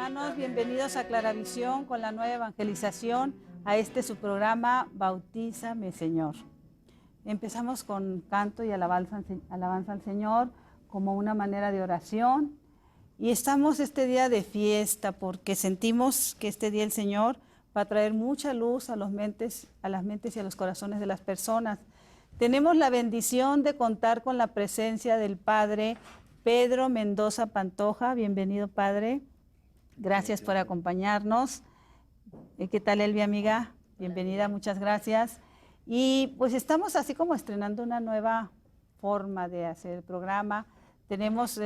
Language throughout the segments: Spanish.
hermanos, bienvenidos a Claravisión con la nueva evangelización, a su programa Bautízame Señor. Empezamos con canto y alabanza al Señor como una manera de oración, y estamos este día de fiesta porque sentimos que este día el Señor va a traer mucha luz a las mentes y a los corazones de las personas. Tenemos la bendición de contar con la presencia del Padre Pedro Mendoza Pantoja. Bienvenido, Padre. Gracias por acompañarnos. ¿Qué tal, Elvia, amiga? Bienvenida, muchas gracias. Y pues estamos así como estrenando una nueva forma de hacer el programa. Tenemos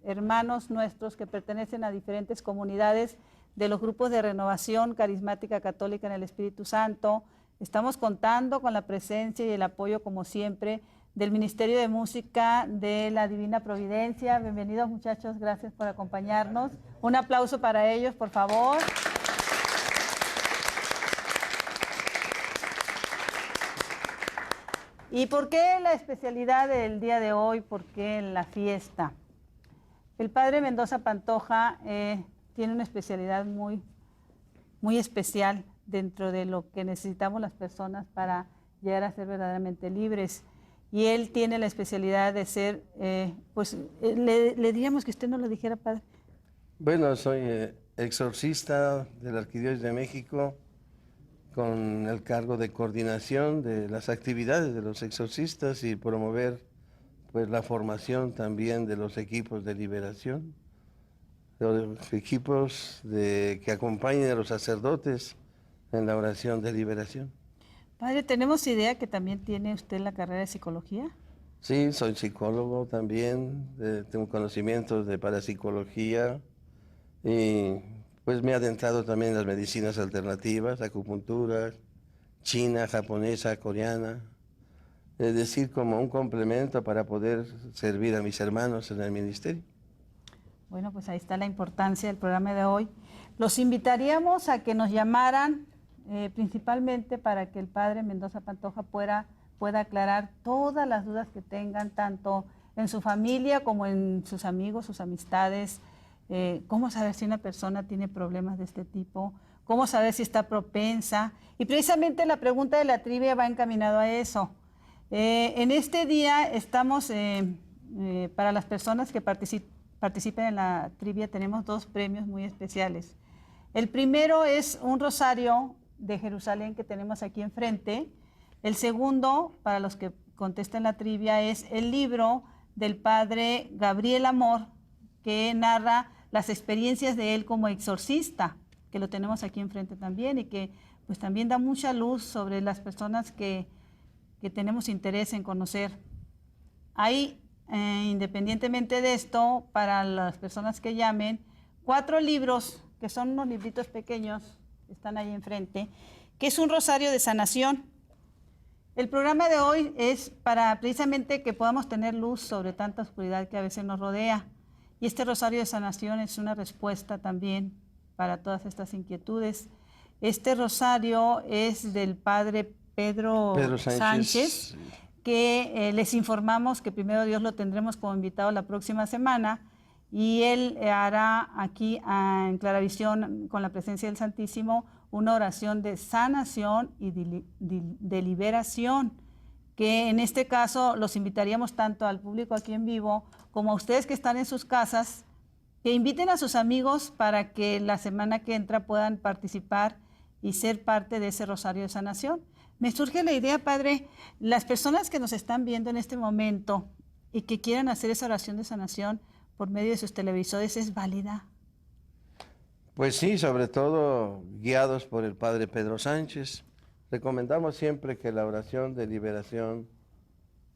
hermanos nuestros que pertenecen a diferentes comunidades de los grupos de renovación carismática católica en el Espíritu Santo. Estamos contando con la presencia y el apoyo, como siempre, del Ministerio de Música de la Divina Providencia. Bienvenidos, muchachos, gracias por acompañarnos. Un aplauso para ellos, por favor. ¿Y por qué la especialidad del día de hoy? ¿Por qué la fiesta? El Padre Mendoza Pantoja tiene una especialidad muy especial dentro de lo que necesitamos las personas para llegar a ser verdaderamente libres. Y él tiene la especialidad de ser, le diríamos que usted no lo dijera, Padre. Bueno, soy exorcista de la Arquidiócesis de México, con el cargo de coordinación de las actividades de los exorcistas y promover pues la formación también de los equipos de liberación, los equipos que acompañen a los sacerdotes en la oración de liberación. Padre, ¿tenemos idea que también tiene usted la carrera de psicología? Sí, soy psicólogo también, tengo conocimientos de parapsicología y pues me he adentrado también en las medicinas alternativas, acupuntura, china, japonesa, coreana, es decir, como un complemento para poder servir a mis hermanos en el ministerio. Bueno, pues ahí está la importancia del programa de hoy. Los invitaríamos a que nos llamaran, principalmente para que el Padre Mendoza Pantoja pueda aclarar todas las dudas que tengan, tanto en su familia como en sus amigos, sus amistades. Cómo saber si una persona tiene problemas de este tipo, cómo saber si está propensa. Y precisamente la pregunta de la trivia va encaminado a eso. En este día estamos, para las personas que participen en la trivia, tenemos dos premios muy especiales. El primero es un rosario de Jerusalén que tenemos aquí enfrente. El segundo, para los que contesten la trivia, es el libro del Padre Gabriel Amor, que narra las experiencias de él como exorcista, que lo tenemos aquí enfrente también, y que pues también da mucha luz sobre las personas que tenemos interés en conocer. Hay, independientemente de esto, para las personas que llamen, 4 libros, que son unos libritos pequeños, están ahí enfrente, que es un rosario de sanación. El programa de hoy es para precisamente que podamos tener luz sobre tanta oscuridad que a veces nos rodea. Y este rosario de sanación es una respuesta también para todas estas inquietudes. Este rosario es del Padre Pedro Sánchez, que les informamos que primero Dios lo tendremos como invitado la próxima semana, y él hará aquí en Claravisión, con la presencia del Santísimo, una oración de sanación y de liberación, que en este caso los invitaríamos tanto al público aquí en vivo como a ustedes que están en sus casas, que inviten a sus amigos para que la semana que entra puedan participar y ser parte de ese rosario de sanación. Me surge la idea, Padre, las personas que nos están viendo en este momento y que quieran hacer esa oración de sanación por medio de sus televisores, ¿es válida? Pues sí, sobre todo guiados por el Padre Pedro Sánchez. Recomendamos siempre que la oración de liberación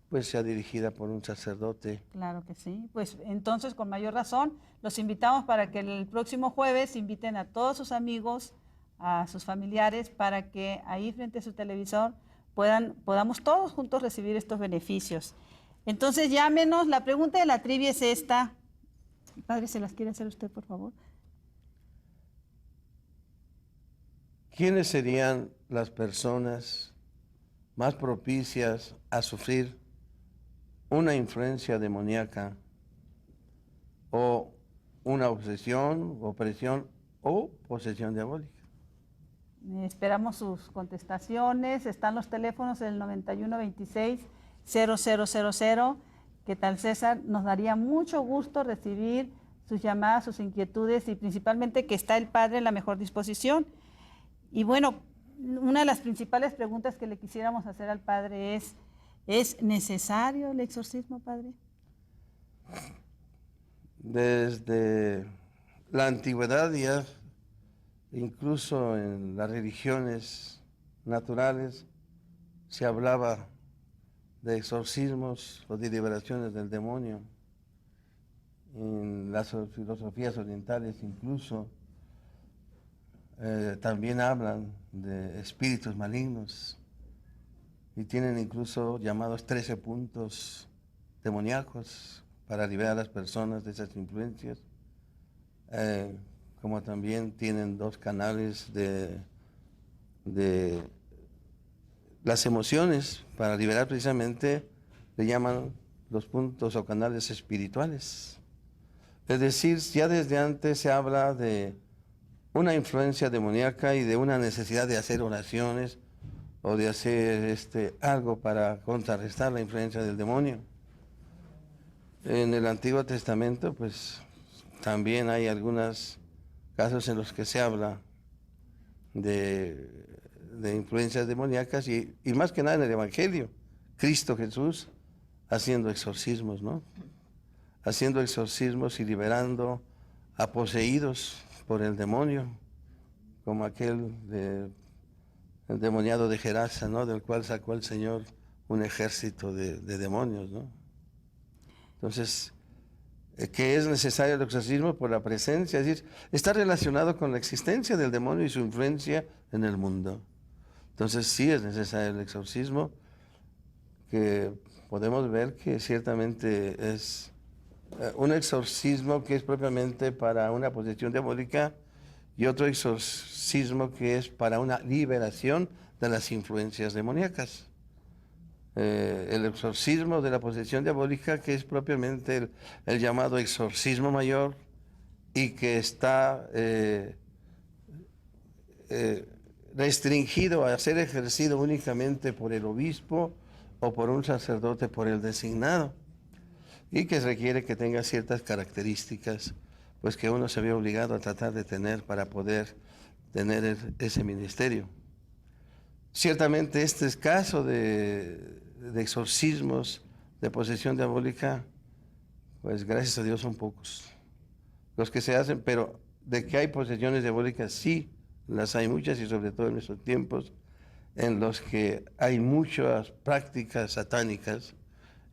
pues sea dirigida por un sacerdote. Claro que sí. Pues entonces, con mayor razón, los invitamos para que el próximo jueves inviten a todos sus amigos, a sus familiares, para que ahí frente a su televisor podamos todos juntos recibir estos beneficios. Entonces, llámenos. La pregunta de la trivia es esta. Padre, ¿se las quiere hacer usted, por favor? ¿Quiénes serían las personas más propicias a sufrir una influencia demoníaca o una obsesión, opresión o posesión diabólica. Esperamos sus contestaciones. Están los teléfonos del 9126-0000. ¿Qué tal, César? Nos daría mucho gusto recibir sus llamadas, sus inquietudes y principalmente que está el padre en la mejor disposición. Y bueno, una de las principales preguntas que le quisiéramos hacer al padre ¿es necesario el exorcismo, padre? Desde la antigüedad ya, incluso en las religiones naturales, se hablaba de exorcismos o de liberaciones del demonio. En las filosofías orientales incluso también hablan de espíritus malignos y tienen incluso llamados 13 puntos demoníacos para liberar a las personas de esas influencias, como también tienen 2 canales de las emociones para liberar precisamente, le llaman los puntos o canales espirituales. Es decir, ya desde antes se habla de una influencia demoníaca y de una necesidad de hacer oraciones o de hacer algo para contrarrestar la influencia del demonio. En el Antiguo Testamento, pues también hay algunos casos en los que se habla de influencias demoníacas y más que nada en el Evangelio, Cristo Jesús haciendo exorcismos, ¿no? Haciendo exorcismos y liberando a poseídos por el demonio, como aquel el demoniado de Gerasa, ¿no? Del cual sacó el Señor un ejército de demonios, ¿no? Entonces, ¿qué es necesario el exorcismo? Por la presencia, es decir, está relacionado con la existencia del demonio y su influencia en el mundo. Entonces sí es necesario el exorcismo, que podemos ver que ciertamente es un exorcismo que es propiamente para una posesión diabólica y otro exorcismo que es para una liberación de las influencias demoníacas. El exorcismo de la posesión diabólica, que es propiamente el llamado exorcismo mayor y que está restringido a ser ejercido únicamente por el obispo o por un sacerdote por el designado, y que requiere que tenga ciertas características, pues que uno se ve obligado a tratar de tener para poder tener ese ministerio. Ciertamente este es caso de exorcismos de posesión diabólica, pues gracias a Dios son pocos los que se hacen, pero de que hay posesiones diabólicas sí, las hay muchas, y sobre todo en nuestros tiempos en los que hay muchas prácticas satánicas,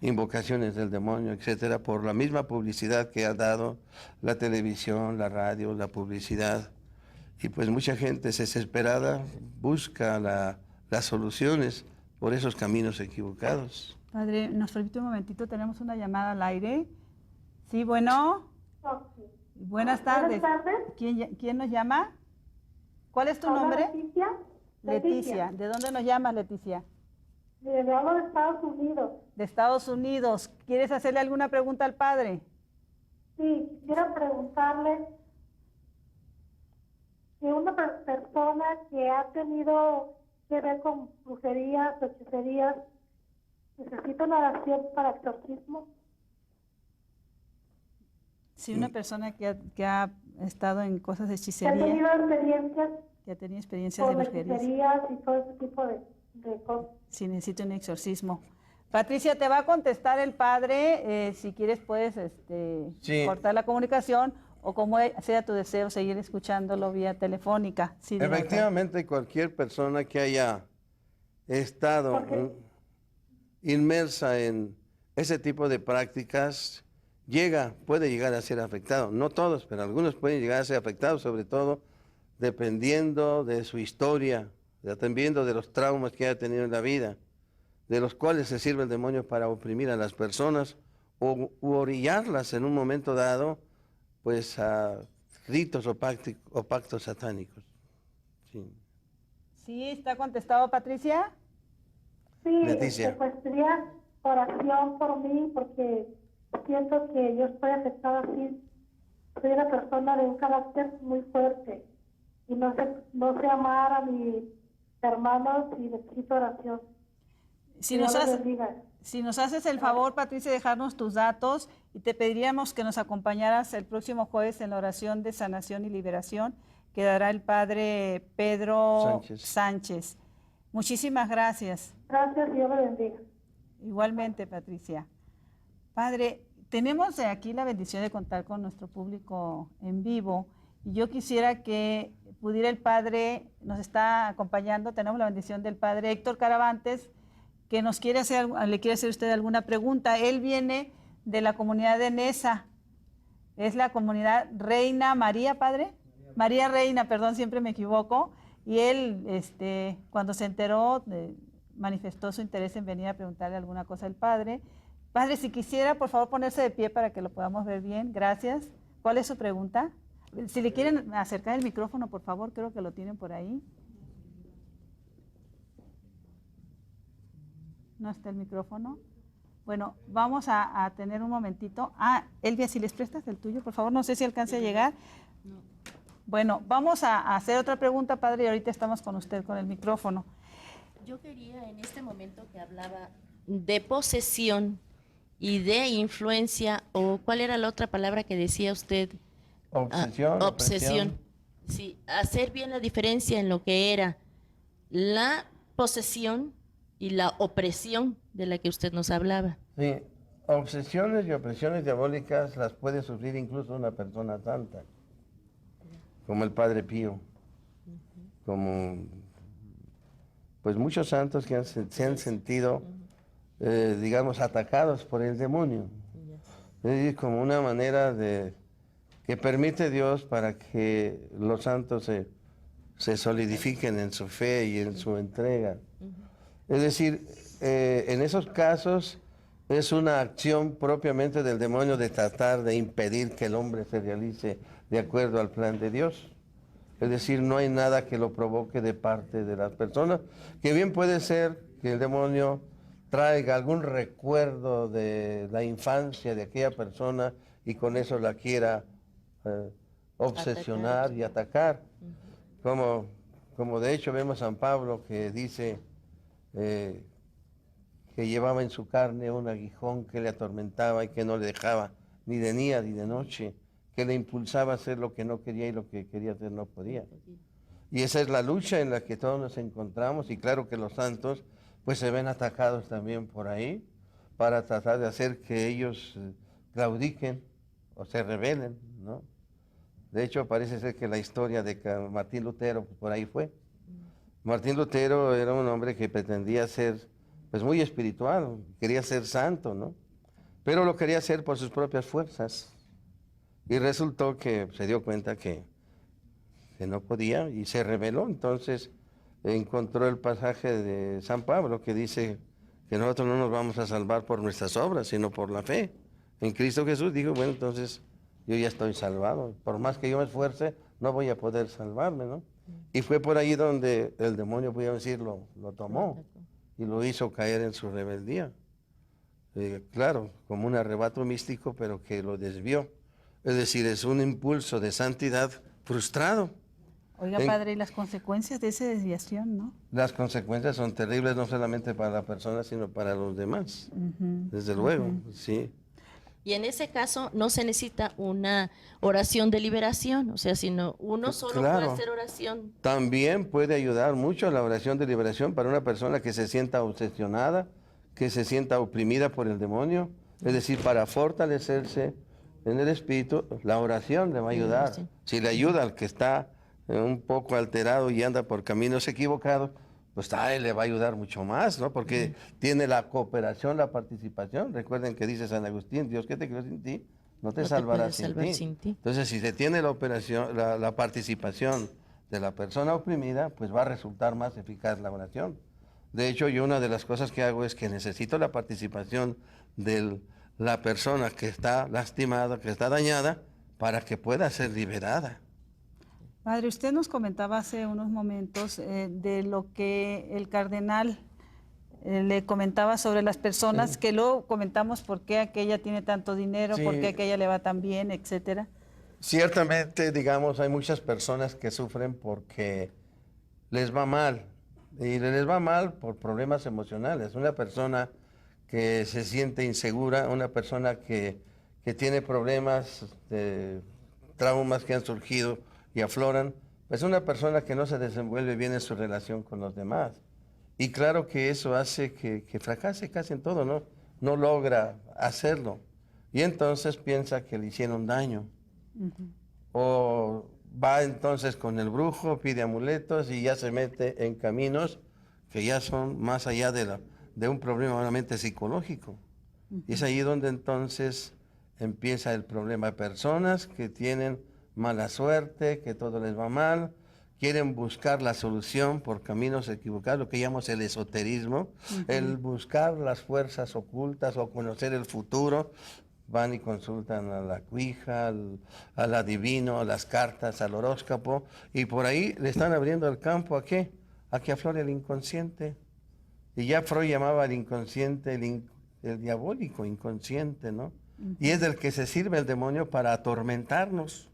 invocaciones del demonio, etcétera, por la misma publicidad que ha dado la televisión, la radio, la publicidad. Y pues mucha gente desesperada busca las soluciones por esos caminos equivocados. Padre, nos permite un momentito, tenemos una llamada al aire. Sí, bueno. Okay. Buenas tardes. Buenas tardes. ¿Quién nos llama? ¿Cuál es tu nombre? Leticia. Leticia. ¿De dónde nos llamas, Leticia? Le hablo de Estados Unidos. De Estados Unidos. ¿Quieres hacerle alguna pregunta al padre? Sí, quiero preguntarle si una persona que ha tenido que ver con brujerías o hechicerías necesita una oración para exorcismo. Si una persona que ha estado en cosas de Que ha hechicería, tenido experiencias que ha tenido experiencias de con brujerías, hechicerías y todo ese tipo de cosas. si necesita un exorcismo. Patricia, te va a contestar el padre. Si quieres puedes Sí. cortar la comunicación o como sea tu deseo seguir escuchándolo vía telefónica. Sí, Efectivamente, cualquier persona que haya estado inmersa en ese tipo de prácticas puede llegar a ser afectado. No todos, pero algunos pueden llegar a ser afectados, sobre todo dependiendo de su historia, dependiendo de los traumas que haya tenido en la vida, de los cuales se sirve el demonio para oprimir a las personas u orillarlas en un momento dado, pues a ritos o pactos satánicos. Sí. ¿Sí está contestado, Patricia? Sí, Leticia. pues sería oración por mí porque siento que yo estoy afectada así soy una persona de un carácter muy fuerte y no sé amar a mis hermanos y necesito oración. Si Dios nos, los hace- bendiga. si nos haces el favor, Patricia, de dejarnos tus datos y te pediríamos que nos acompañaras el próximo jueves en la oración de sanación y liberación que dará el padre Pedro Sánchez. Muchísimas gracias. Gracias, Dios los bendiga. Igualmente, Patricia. Padre, tenemos aquí la bendición de contar con nuestro público en vivo y yo quisiera que pudiera el padre, nos está acompañando, tenemos la bendición del padre Héctor Caravantes, que le quiere hacer usted alguna pregunta. Él viene de la comunidad de Nesa, es la comunidad Reina María, padre. María Reina, perdón, siempre me equivoco. Y él, cuando se enteró, manifestó su interés en venir a preguntarle alguna cosa al padre. Padre, si quisiera, por favor, ponerse de pie para que lo podamos ver bien. Gracias. ¿Cuál es su pregunta? Si le quieren acercar el micrófono, por favor, creo que lo tienen por ahí. ¿No está el micrófono? Bueno, vamos a tener un momentito. Elvia, si les prestas el tuyo, por favor, no sé si alcance a llegar. Bueno, vamos a hacer otra pregunta, padre, y ahorita estamos con usted con el micrófono. Yo quería en este momento que hablaba de posesión y de influencia, o ¿cuál era la otra palabra que decía usted? Obsesión. Obsesión. Sí, hacer bien la diferencia en lo que era la posesión y la opresión de la que usted nos hablaba. Sí, obsesiones y opresiones diabólicas las puede sufrir incluso una persona santa, como el Padre Pío, como pues muchos santos que se han sentido, digamos, atacados por el demonio. Es decir, como una manera que permite Dios para que los santos se solidifiquen en su fe y en su entrega. Es decir, en esos casos es una acción propiamente del demonio de tratar de impedir que el hombre se realice de acuerdo al plan de Dios. Es decir, no hay nada que lo provoque de parte de las personas, que bien puede ser que el demonio traiga algún recuerdo de la infancia de aquella persona y con eso la quiera obsesionar y atacar. Como de hecho vemos a San Pablo que dice que llevaba en su carne un aguijón que le atormentaba y que no le dejaba ni de día ni de noche, que le impulsaba a hacer lo que no quería y lo que quería hacer no podía. Y esa es la lucha en la que todos nos encontramos, y claro que los santos pues se ven atacados también por ahí para tratar de hacer que ellos claudiquen o se rebelen, ¿no? De hecho parece ser que la historia de Martín Lutero pues, por ahí fue. Martín Lutero era un hombre que pretendía ser pues muy espiritual, quería ser santo, ¿no? Pero lo quería hacer por sus propias fuerzas. Y resultó que se dio cuenta que no podía y se rebeló. Entonces encontró el pasaje de San Pablo que dice que nosotros no nos vamos a salvar por nuestras obras, sino por la fe. En Cristo Jesús dijo, bueno, entonces yo ya estoy salvado. Por más que yo me esfuerce, no voy a poder salvarme, ¿no? Y fue por ahí donde el demonio, podríamos decir, lo tomó y lo hizo caer en su rebeldía. Claro, como un arrebato místico, pero que lo desvió. Es decir, es un impulso de santidad frustrado. Oiga, padre, y las consecuencias de esa desviación, ¿no? Las consecuencias son terribles, no solamente para la persona, sino para los demás. Desde luego, sí. Y en ese caso no se necesita una oración de liberación, o sea, sino uno solo Claro. puede hacer oración. También puede ayudar mucho la oración de liberación para una persona que se sienta obsesionada, que se sienta oprimida por el demonio. Es decir, para fortalecerse en el espíritu, la oración le va a ayudar. Sí. Si le ayuda al que está un poco alterado y anda por caminos equivocados, pues a él le va a ayudar mucho más, ¿no? Porque tiene la cooperación, la participación. Recuerden que dice San Agustín, Dios que te creó sin ti, no te salvará sin ti. Entonces, si se tiene la participación de la persona oprimida, pues va a resultar más eficaz la oración. De hecho, yo una de las cosas que hago es que necesito la participación de la persona que está lastimada, que está dañada, para que pueda ser liberada. Padre, usted nos comentaba hace unos momentos de lo que el cardenal le comentaba sobre las personas, que luego comentamos por qué aquella tiene tanto dinero, Sí. por qué aquella le va tan bien, etcétera. Ciertamente, digamos, hay muchas personas que sufren porque les va mal. Y les va mal por problemas emocionales. Una persona que se siente insegura, una persona que tiene problemas, traumas que han surgido y afloran, es una persona que no se desenvuelve bien en su relación con los demás. Y claro que eso hace que fracase casi en todo, ¿no? No logra hacerlo. Y entonces piensa que le hicieron daño. O va entonces con el brujo, pide amuletos y ya se mete en caminos que ya son más allá de un problema meramente psicológico. Y es ahí donde entonces empieza el problema. Personas que tienen mala suerte, que todo les va mal, quieren buscar la solución por caminos equivocados, lo que llamamos el esoterismo, el buscar las fuerzas ocultas o conocer el futuro. Van y consultan a la cuija, al adivino, a las cartas, al horóscopo, y por ahí le están abriendo el campo ¿a qué? A que aflore el inconsciente. Y ya Freud llamaba al inconsciente el diabólico inconsciente, ¿no? Y es del que se sirve el demonio para atormentarnos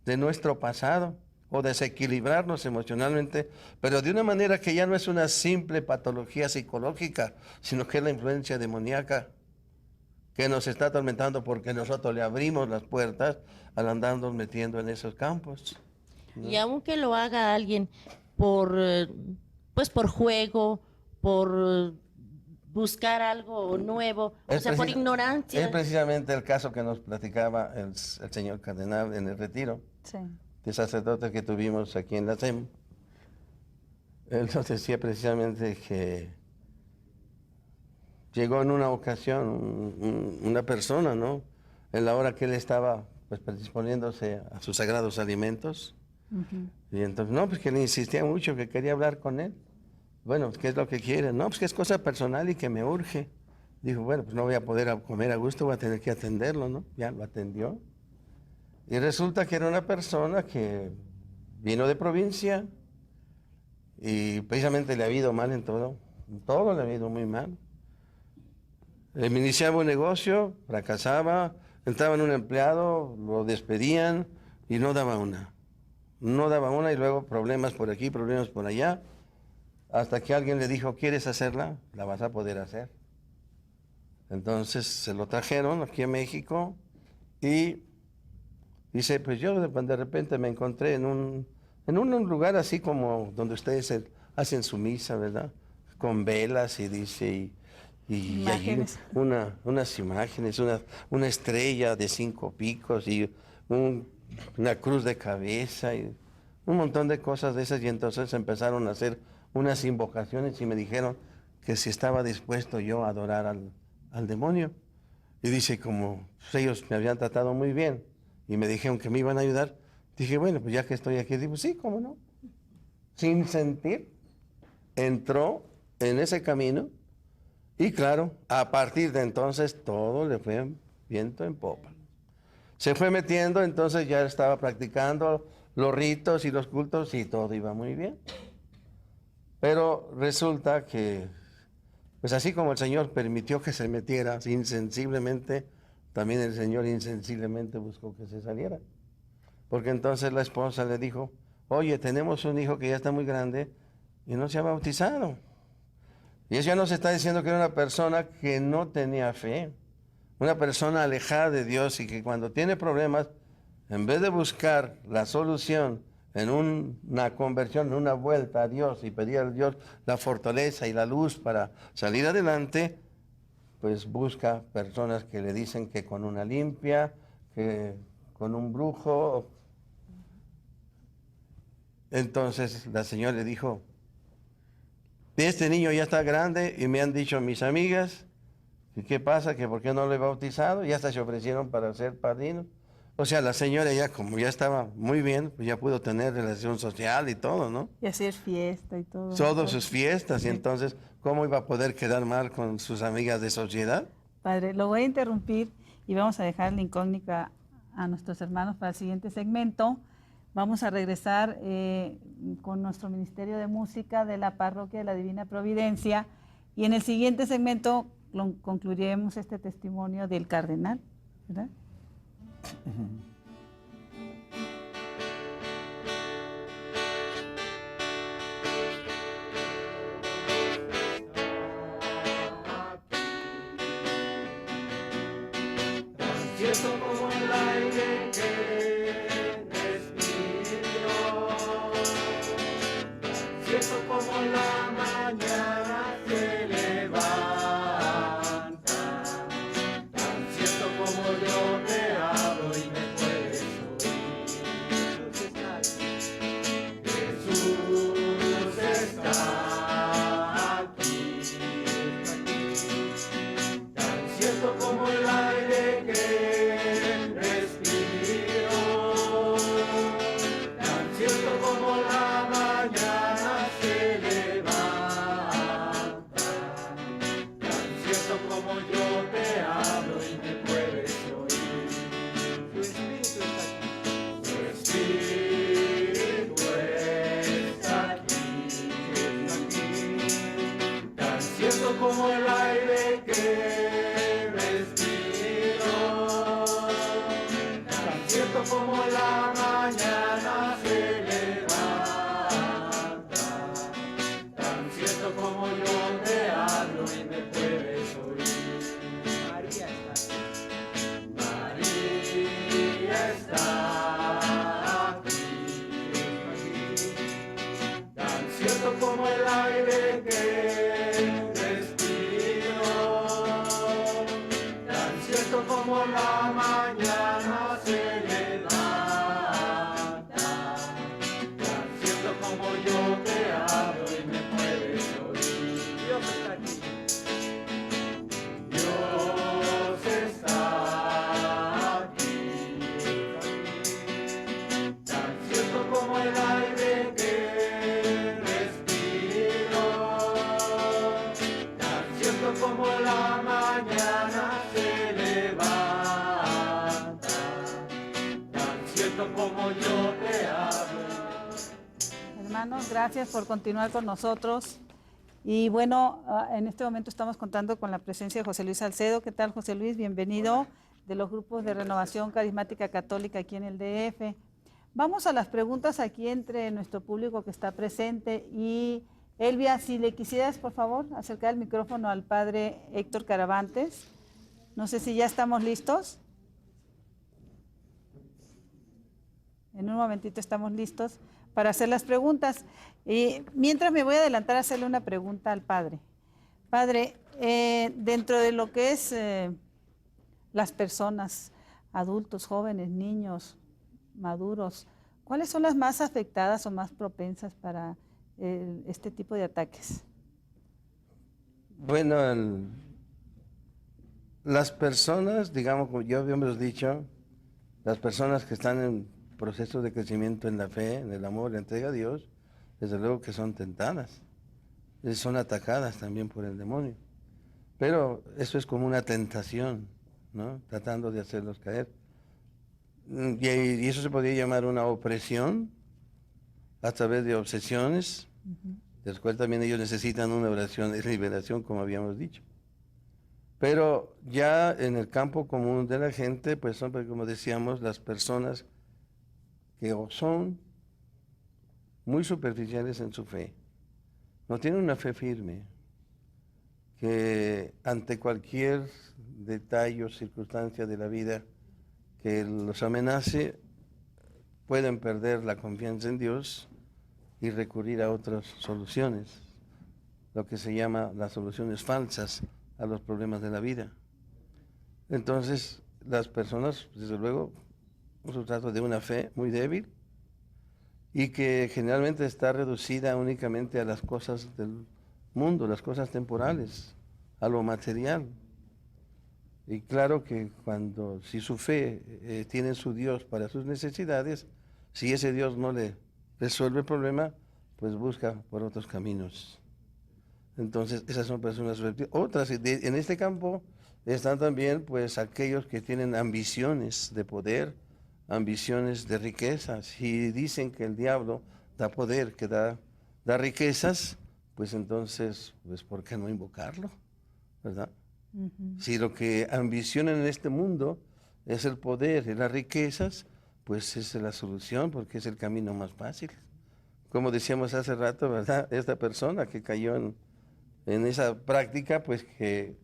de nuestro pasado o desequilibrarnos emocionalmente, pero de una manera que ya no es una simple patología psicológica, sino que es la influencia demoníaca que nos está atormentando porque nosotros le abrimos las puertas al andarnos metiendo en esos campos, ¿no? Y aunque lo haga alguien por, pues por juego, por buscar algo nuevo, o sea, por ignorancia. Es precisamente el caso que nos platicaba el señor cardenal en el retiro, Sí. de sacerdote que tuvimos aquí en la SEM. Él nos decía precisamente que llegó en una ocasión una persona, ¿no? En la hora que él estaba pues predisponiéndose a sus sagrados alimentos. Y entonces, no, pues que le insistía mucho, que quería hablar con él. Bueno, ¿qué es lo que quiere? No, pues que es cosa personal y que me urge. Dijo, bueno, pues no voy a poder comer a gusto, voy a tener que atenderlo, ¿no? Ya lo atendió. Y resulta que era una persona que vino de provincia y precisamente le ha ido mal en todo le ha ido muy mal. Iniciaba un negocio, fracasaba, entraba en un empleado, lo despedían y no daba una. No daba una y luego problemas por aquí, problemas por allá, hasta que alguien le dijo, ¿quieres hacerla? La vas a poder hacer. Entonces se lo trajeron aquí a México y dice, pues yo de repente me encontré en un lugar así como donde ustedes hacen su misa, ¿verdad? Con velas y dice, y allí unas imágenes, una estrella de 5 picos y una cruz de cabeza y un montón de cosas de esas. Y entonces empezaron a hacer unas invocaciones y me dijeron que si estaba dispuesto yo a adorar al demonio. Y dice, como ellos me habían tratado muy bien y me dijeron que me iban a ayudar, dije, bueno, pues ya que estoy aquí, digo, sí, cómo no. Sin sentir, entró en ese camino y claro, a partir de entonces todo le fue viento en popa. Se fue metiendo, entonces ya estaba practicando los ritos y los cultos y todo iba muy bien. Pero resulta que, pues así como el Señor permitió que se metiera insensiblemente, también el Señor insensiblemente buscó que se saliera. Porque entonces la esposa le dijo, oye, tenemos un hijo que ya está muy grande y no se ha bautizado. Y eso ya nos está diciendo que era una persona que no tenía fe, una persona alejada de Dios y que cuando tiene problemas, en vez de buscar la solución en una conversión, en una vuelta a Dios y pedir a Dios la fortaleza y la luz para salir adelante, pues busca personas que le dicen que con una limpia, que con un brujo. Entonces la señora le dijo, este niño ya está grande y me han dicho mis amigas, ¿y qué pasa? ¿Que por qué no lo he bautizado? Y hasta se ofrecieron para ser padrinos. O sea, la señora ya como ya estaba muy bien, pues ya pudo tener relación social y todo, ¿no? Y hacer fiesta y todo. Todas sus fiestas, y entonces, ¿cómo iba a poder quedar mal con sus amigas de sociedad? Padre, lo voy a interrumpir y vamos a dejar la incógnita a nuestros hermanos para el siguiente segmento. Vamos a regresar con nuestro Ministerio de Música de la Parroquia de la Divina Providencia y en el siguiente segmento concluiremos este testimonio del cardenal, ¿verdad? mañana se levanta, tan cierto como yo te hablo y me puedes oír. María está aquí, tan cierto como el aire que respiro, tan cierto como la mañana se levanta, tan cierto como yo te hablo y me puedes oír. Dios está aquí. Dios está aquí, tan cierto como el aire que respiro, tan cierto como la mañana se levanta, tan cierto como yo te hablo. Hermanos, gracias por continuar con nosotros. Y bueno, en este momento estamos contando con la presencia de José Luis Salcedo. ¿Qué tal, José Luis? Bienvenido, de los grupos de Renovación Carismática Católica aquí en el DF. Vamos a las preguntas aquí entre nuestro público que está presente. Y Elvia, si le quisieras, por favor, acercar el micrófono al padre Héctor Caravantes. No sé si ya estamos listos. En un momentito estamos listos para hacer las preguntas. Mientras me voy a adelantar a hacerle una pregunta al padre. Padre, dentro de lo que es las personas, adultos, jóvenes, niños, maduros, ¿cuáles son las más afectadas o más propensas para este tipo de ataques? Bueno, las personas, digamos, como ya habíamos dicho, las personas que están en proceso de crecimiento en la fe, en el amor, la entrega a Dios, desde luego que son tentadas, son atacadas también por el demonio. Pero eso es como una tentación, ¿no? Tratando de hacerlos caer. Y eso se podría llamar una opresión a través de obsesiones, de las cuales también ellos necesitan una oración de liberación, como habíamos dicho. Pero ya en el campo común de la gente, pues son, como decíamos, las personas que son muy superficiales en su fe, no tienen una fe firme, que ante cualquier detalle o circunstancia de la vida que los amenace, pueden perder la confianza en Dios y recurrir a otras soluciones, lo que se llama las soluciones falsas a los problemas de la vida. Entonces, las personas, desde luego, se trata de una fe muy débil y que generalmente está reducida únicamente a las cosas del mundo, las cosas temporales, a lo material. Y claro que si su fe tiene en su Dios para sus necesidades, si ese Dios no le resuelve el problema, pues busca por otros caminos. Entonces, esas son personas susceptibles. Otras, en este campo, están también pues aquellos que tienen ambiciones de poder, ambiciones de riquezas. Si dicen que el diablo da poder, que da riquezas, pues entonces, pues ¿por qué no invocarlo? ¿Verdad? Si lo que ambicionan en este mundo es el poder y las riquezas, pues esa es la solución, porque es el camino más fácil. Como decíamos hace rato, ¿verdad? Esta persona que cayó en esa práctica, pues que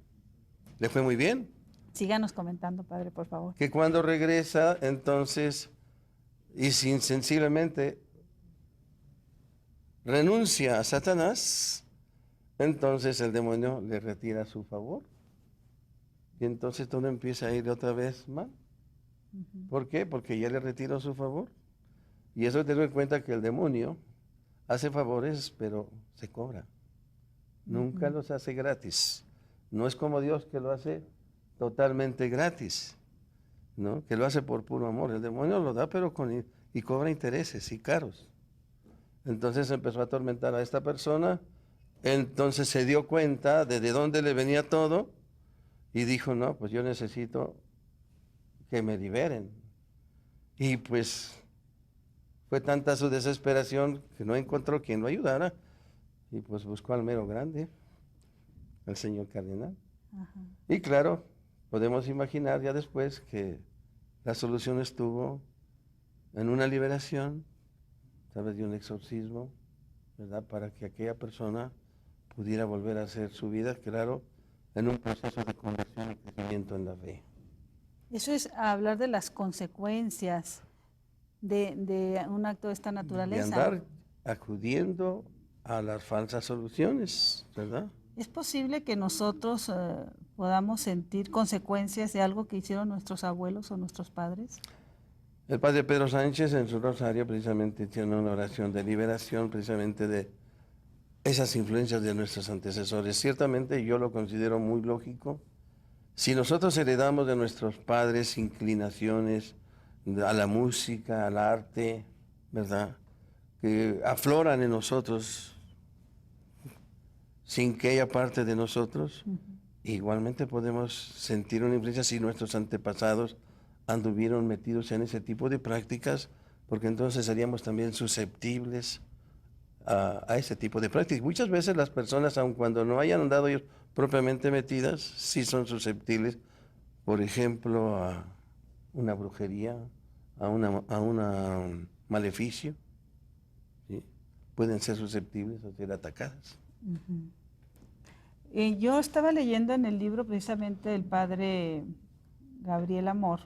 le fue muy bien. Síganos comentando, padre, por favor. Que cuando regresa, entonces, y sensiblemente renuncia a Satanás, entonces el demonio le retira su favor. Y entonces todo empieza a ir otra vez mal. ¿Por qué? Porque ya le retiró su favor. Y eso te doy cuenta que el demonio hace favores, pero se cobra. Nunca los hace gratis. No es como Dios, que lo hace totalmente gratis, ¿no? Que lo hace por puro amor. El demonio lo da, pero y cobra intereses y caros. Entonces empezó a atormentar a esta persona. Entonces se dio cuenta de dónde le venía todo y dijo, no, pues yo necesito que me liberen. Y pues fue tanta su desesperación que no encontró quien lo ayudara y pues buscó al mero grande, al señor cardenal. Ajá. Y claro, podemos imaginar ya después que la solución estuvo en una liberación, a través de un exorcismo, ¿verdad? Para que aquella persona pudiera volver a hacer su vida, claro, en un proceso de conversión y crecimiento en la fe. Eso es hablar de las consecuencias de un acto de esta De naturaleza. andar acudiendo a las falsas soluciones, ¿verdad? ¿Es posible que nosotros podamos sentir consecuencias de algo que hicieron nuestros abuelos o nuestros padres? El padre Pedro Sánchez en su rosario precisamente tiene una oración de liberación precisamente de esas influencias de nuestros antecesores. Ciertamente yo lo considero muy lógico. Si nosotros heredamos de nuestros padres inclinaciones a la música, al arte, ¿verdad? Que afloran en nosotros sin que haya parte de nosotros, igualmente podemos sentir una influencia si nuestros antepasados anduvieron metidos en ese tipo de prácticas, porque entonces seríamos también susceptibles a ese tipo de prácticas. Muchas veces las personas, aun cuando no hayan andado ellos propiamente metidas, sí son susceptibles, por ejemplo, a una brujería, a un maleficio, ¿sí? Pueden ser susceptibles a ser atacadas. Yo estaba leyendo en el libro precisamente del padre Gabriel Amor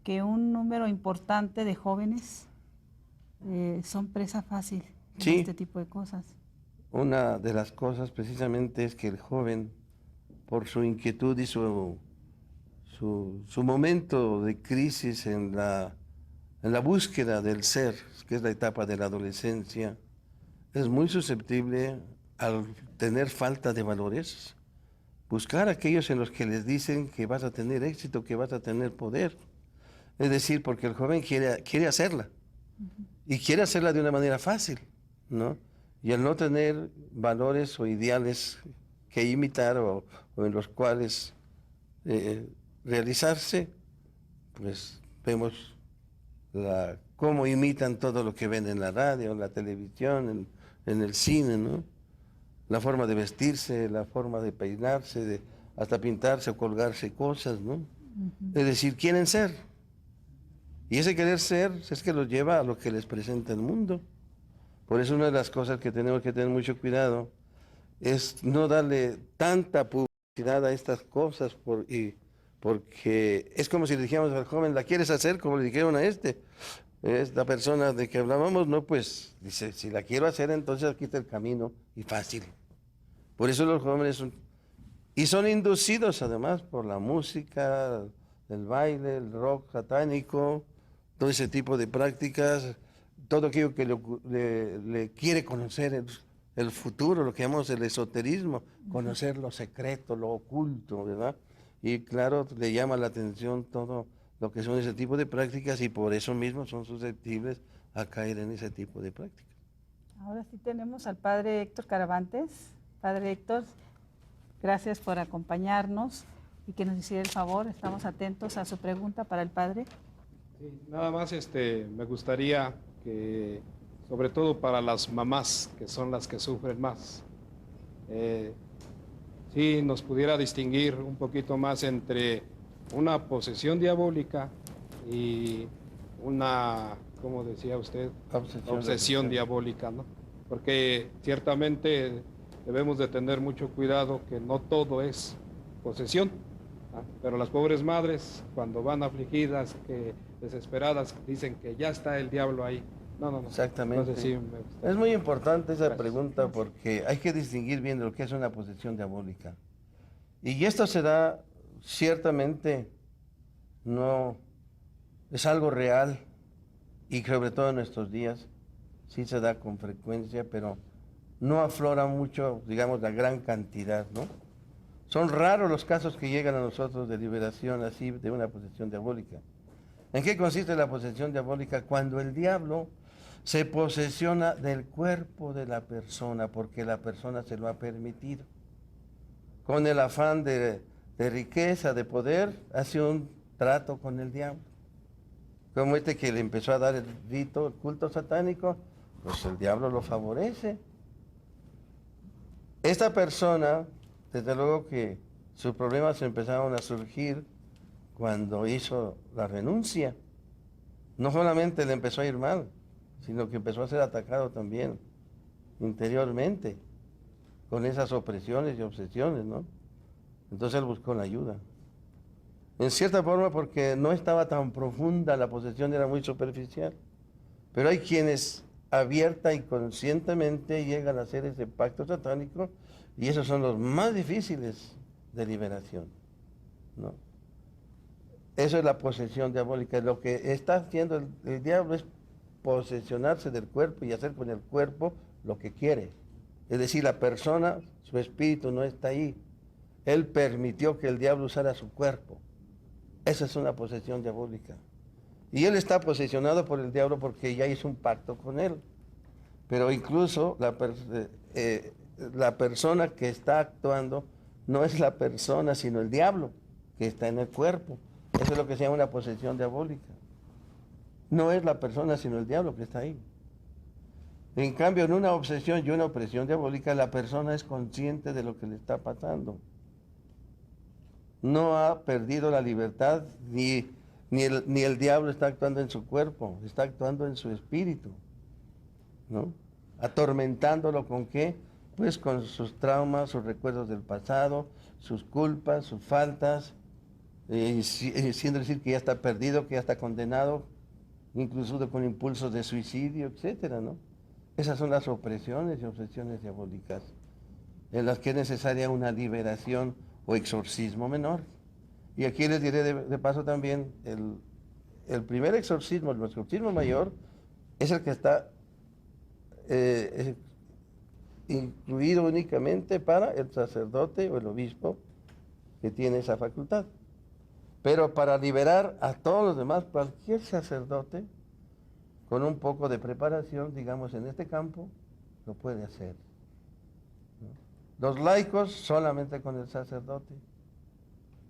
que un número importante de jóvenes son presa fácil de Sí. este tipo de cosas. Una de las cosas precisamente es que el joven, por su inquietud y su momento de crisis en la búsqueda del ser, que es la etapa de la adolescencia, es muy susceptible al tener falta de valores, buscar aquellos en los que les dicen que vas a tener éxito, que vas a tener poder. Es decir, porque el joven quiere hacerla y quiere hacerla de una manera fácil, ¿no? Y al no tener valores o ideales que imitar o en los cuales realizarse, pues vemos cómo imitan todo lo que ven en la radio, en la televisión, en el cine, ¿no? La forma de vestirse, la forma de peinarse, hasta pintarse o colgarse cosas, ¿no? Es decir, quieren ser. Y ese querer ser es que los lleva a lo que les presenta el mundo. Por eso una de las cosas que tenemos que tener mucho cuidado es no darle tanta publicidad a estas cosas, porque es como si le dijéramos al joven, ¿la quieres hacer? Como le dijeron a esta persona de que hablábamos, no, pues dice, si la quiero hacer, entonces aquí está el camino y fácil. Por eso los jóvenes son inducidos además por la música, el baile, el rock satánico, todo ese tipo de prácticas, todo aquello que le quiere conocer el futuro, lo que llamamos el esoterismo, conocer lo secreto, lo oculto, ¿verdad? Y claro, le llama la atención todo lo que son ese tipo de prácticas y por eso mismo son susceptibles a caer en ese tipo de prácticas. Ahora sí tenemos al padre Héctor Caravantes. Padre Héctor, gracias por acompañarnos y que nos hiciera el favor. Estamos atentos a su pregunta para el padre. Sí, nada más me gustaría que, sobre todo para las mamás, que son las que sufren más, sí nos pudiera distinguir un poquito más entre una posesión diabólica y una, como decía usted, obsesión diabólica, ¿no? Porque ciertamente debemos de tener mucho cuidado que no todo es posesión, ¿ah? Pero las pobres madres, cuando van afligidas, desesperadas, dicen que ya está el diablo ahí. No. Exactamente. Entonces, sí, es muy importante esa Gracias. pregunta porque hay que distinguir bien de lo que es una posesión diabólica. Y esto se da, ciertamente, no es algo real y sobre todo en nuestros días sí se da con frecuencia, pero no aflora mucho, digamos, la gran cantidad, ¿no? Son raros los casos que llegan a nosotros de liberación así de una posesión diabólica. ¿En qué consiste la posesión diabólica? Cuando el diablo se posesiona del cuerpo de la persona porque la persona se lo ha permitido. Con el afán de riqueza, de poder, hace un trato con el diablo. Como que le empezó a dar el rito, el culto satánico, pues el diablo lo favorece. Esta persona, desde luego que sus problemas empezaron a surgir cuando hizo la renuncia. no solamente le empezó a ir mal, sino que empezó a ser atacado también interiormente, con esas opresiones y obsesiones, ¿no? Entonces él buscó la ayuda. En cierta forma porque no estaba tan profunda, la posesión era muy superficial. Pero hay quienes abierta y conscientemente llegan a hacer ese pacto satánico y esos son los más difíciles de liberación, ¿no? Eso es la posesión diabólica. Lo que está haciendo el diablo es posesionarse del cuerpo y hacer con el cuerpo lo que quiere. Es decir, la persona, su espíritu no está ahí. Él permitió que el diablo usara su cuerpo. Esa es una posesión diabólica. Y él está posesionado por el diablo porque ya hizo un pacto con él. Pero incluso la persona que está actuando no es la persona, sino el diablo que está en el cuerpo. Eso es lo que se llama una posesión diabólica. No es la persona, sino el diablo que está ahí. En cambio, en una obsesión y una opresión diabólica, la persona es consciente de lo que le está pasando. No ha perdido la libertad, ni el diablo está actuando en su cuerpo, está actuando en su espíritu, ¿no? Atormentándolo ¿con qué? Pues con sus traumas, sus recuerdos del pasado, sus culpas, sus faltas, siendo decir que ya está perdido, que ya está condenado, incluso con impulsos de suicidio, etcétera, ¿no? Esas son las opresiones y obsesiones diabólicas, en las que es necesaria una liberación o exorcismo menor. Y aquí les diré de paso también, el primer exorcismo, el exorcismo mayor, es el que está incluido únicamente para el sacerdote o el obispo que tiene esa facultad. Pero para liberar a todos los demás, cualquier sacerdote, con un poco de preparación, digamos, en este campo, lo puede hacer, ¿no? Los laicos solamente con el sacerdote.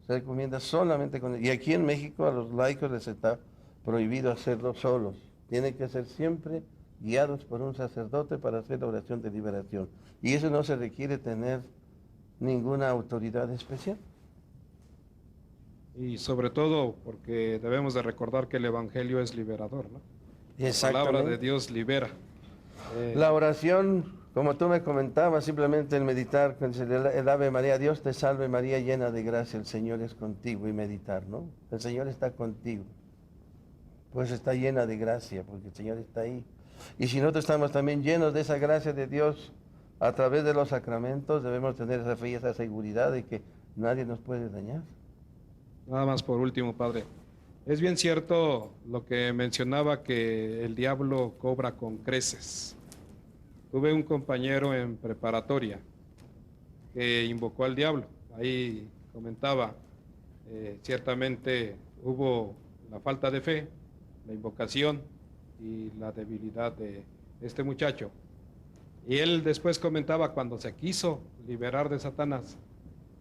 Se recomienda solamente con él. Y aquí en México a los laicos les está prohibido hacerlo solos. Tienen que ser siempre guiados por un sacerdote para hacer la oración de liberación. Y eso no se requiere tener ninguna autoridad especial. Y sobre todo porque debemos de recordar que el Evangelio es liberador, ¿no? La palabra de Dios libera. La oración, como tú me comentabas, simplemente el meditar, el Ave María, Dios te salve María, llena de gracia, el Señor es contigo, y meditar, ¿no? El Señor está contigo, pues está llena de gracia, porque el Señor está ahí. Y si nosotros estamos también llenos de esa gracia de Dios, a través de los sacramentos, debemos tener esa fe y esa seguridad de que nadie nos puede dañar. Nada más por último, padre. Es bien cierto lo que mencionaba, que el diablo cobra con creces. Tuve un compañero en preparatoria que invocó al diablo. Ahí comentaba, ciertamente hubo la falta de fe, la invocación y la debilidad de este muchacho. Y él después comentaba, cuando se quiso liberar de Satanás,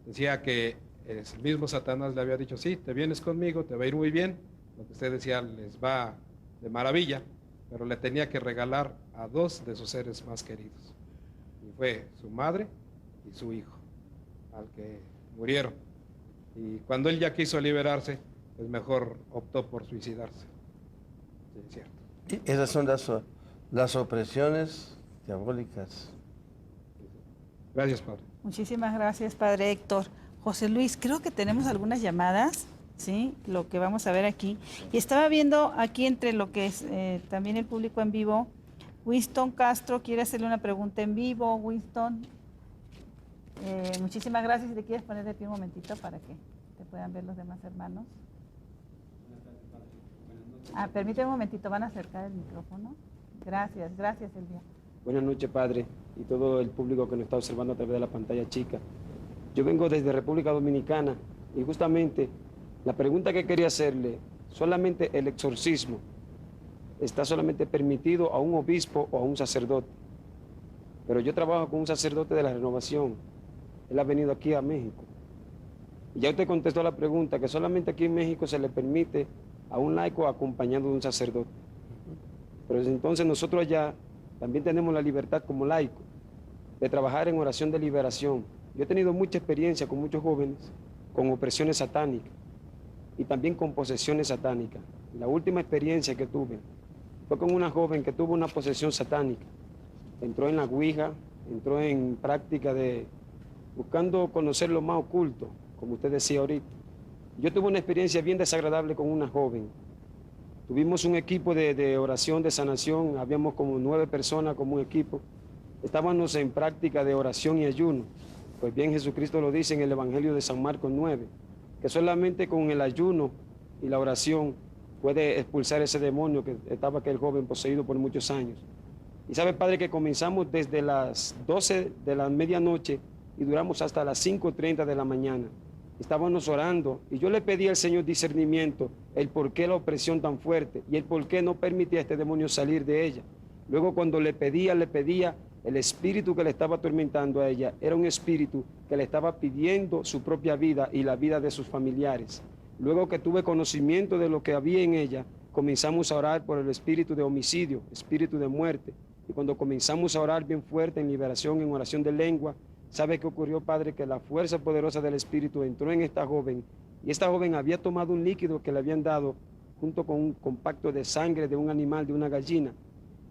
decía que el mismo Satanás le había dicho, sí, te vienes conmigo, te va a ir muy bien, lo que usted decía les va de maravilla, pero le tenía que regalar a dos de sus seres más queridos. Y fue su madre y su hijo, al que murieron. Y cuando él ya quiso liberarse, pues mejor optó por suicidarse. Sí, es cierto. Esas son las opresiones diabólicas. Gracias, padre. Muchísimas gracias, padre Héctor. José Luis, creo que tenemos algunas llamadas, ¿sí? Lo que vamos a ver aquí. Y estaba viendo aquí entre lo que es también el público en vivo, Winston Castro quiere hacerle una pregunta en vivo. Winston, muchísimas gracias. Si te quieres poner de pie un momentito para que te puedan ver los demás hermanos. Permíteme un momentito, van a acercar el micrófono. Gracias, Elvia. Buenas noches, padre, y todo el público que nos está observando a través de la pantalla chica. Yo vengo desde República Dominicana y justamente la pregunta que quería hacerle, solamente el exorcismo está solamente permitido a un obispo o a un sacerdote. Pero yo trabajo con un sacerdote de la Renovación. Él ha venido aquí a México. Y ya usted contestó la pregunta, que solamente aquí en México se le permite a un laico acompañando de un sacerdote. Pero entonces nosotros allá también tenemos la libertad como laico de trabajar en oración de liberación. Yo he tenido mucha experiencia con muchos jóvenes con opresiones satánicas y también con posesiones satánicas. La última experiencia que tuve fue con una joven que tuvo una posesión satánica. Entró en la Ouija, entró en práctica de buscando conocer lo más oculto, como usted decía ahorita. Yo tuve una experiencia bien desagradable con una joven. Tuvimos un equipo de oración, de sanación, habíamos como 9 personas como un equipo. Estábamos en práctica de oración y ayuno. Pues bien, Jesucristo lo dice en el Evangelio de San Marcos 9, que solamente con el ayuno y la oración puede expulsar ese demonio que estaba aquel joven poseído por muchos años. Y sabe, Padre, que comenzamos desde las 12 de la medianoche y duramos hasta las 5:30 de la mañana. Estábamos orando y yo le pedí al Señor discernimiento, el por qué la opresión tan fuerte y el por qué no permitía a este demonio salir de ella. Luego cuando le pedía, el espíritu que le estaba atormentando a ella era un espíritu que le estaba pidiendo su propia vida y la vida de sus familiares. Luego que tuve conocimiento de lo que había en ella, comenzamos a orar por el espíritu de homicidio, espíritu de muerte. Y cuando comenzamos a orar bien fuerte en liberación, en oración de lengua, ¿sabe qué ocurrió, Padre? Que la fuerza poderosa del espíritu entró en esta joven y esta joven había tomado un líquido que le habían dado junto con un compacto de sangre de un animal, de una gallina.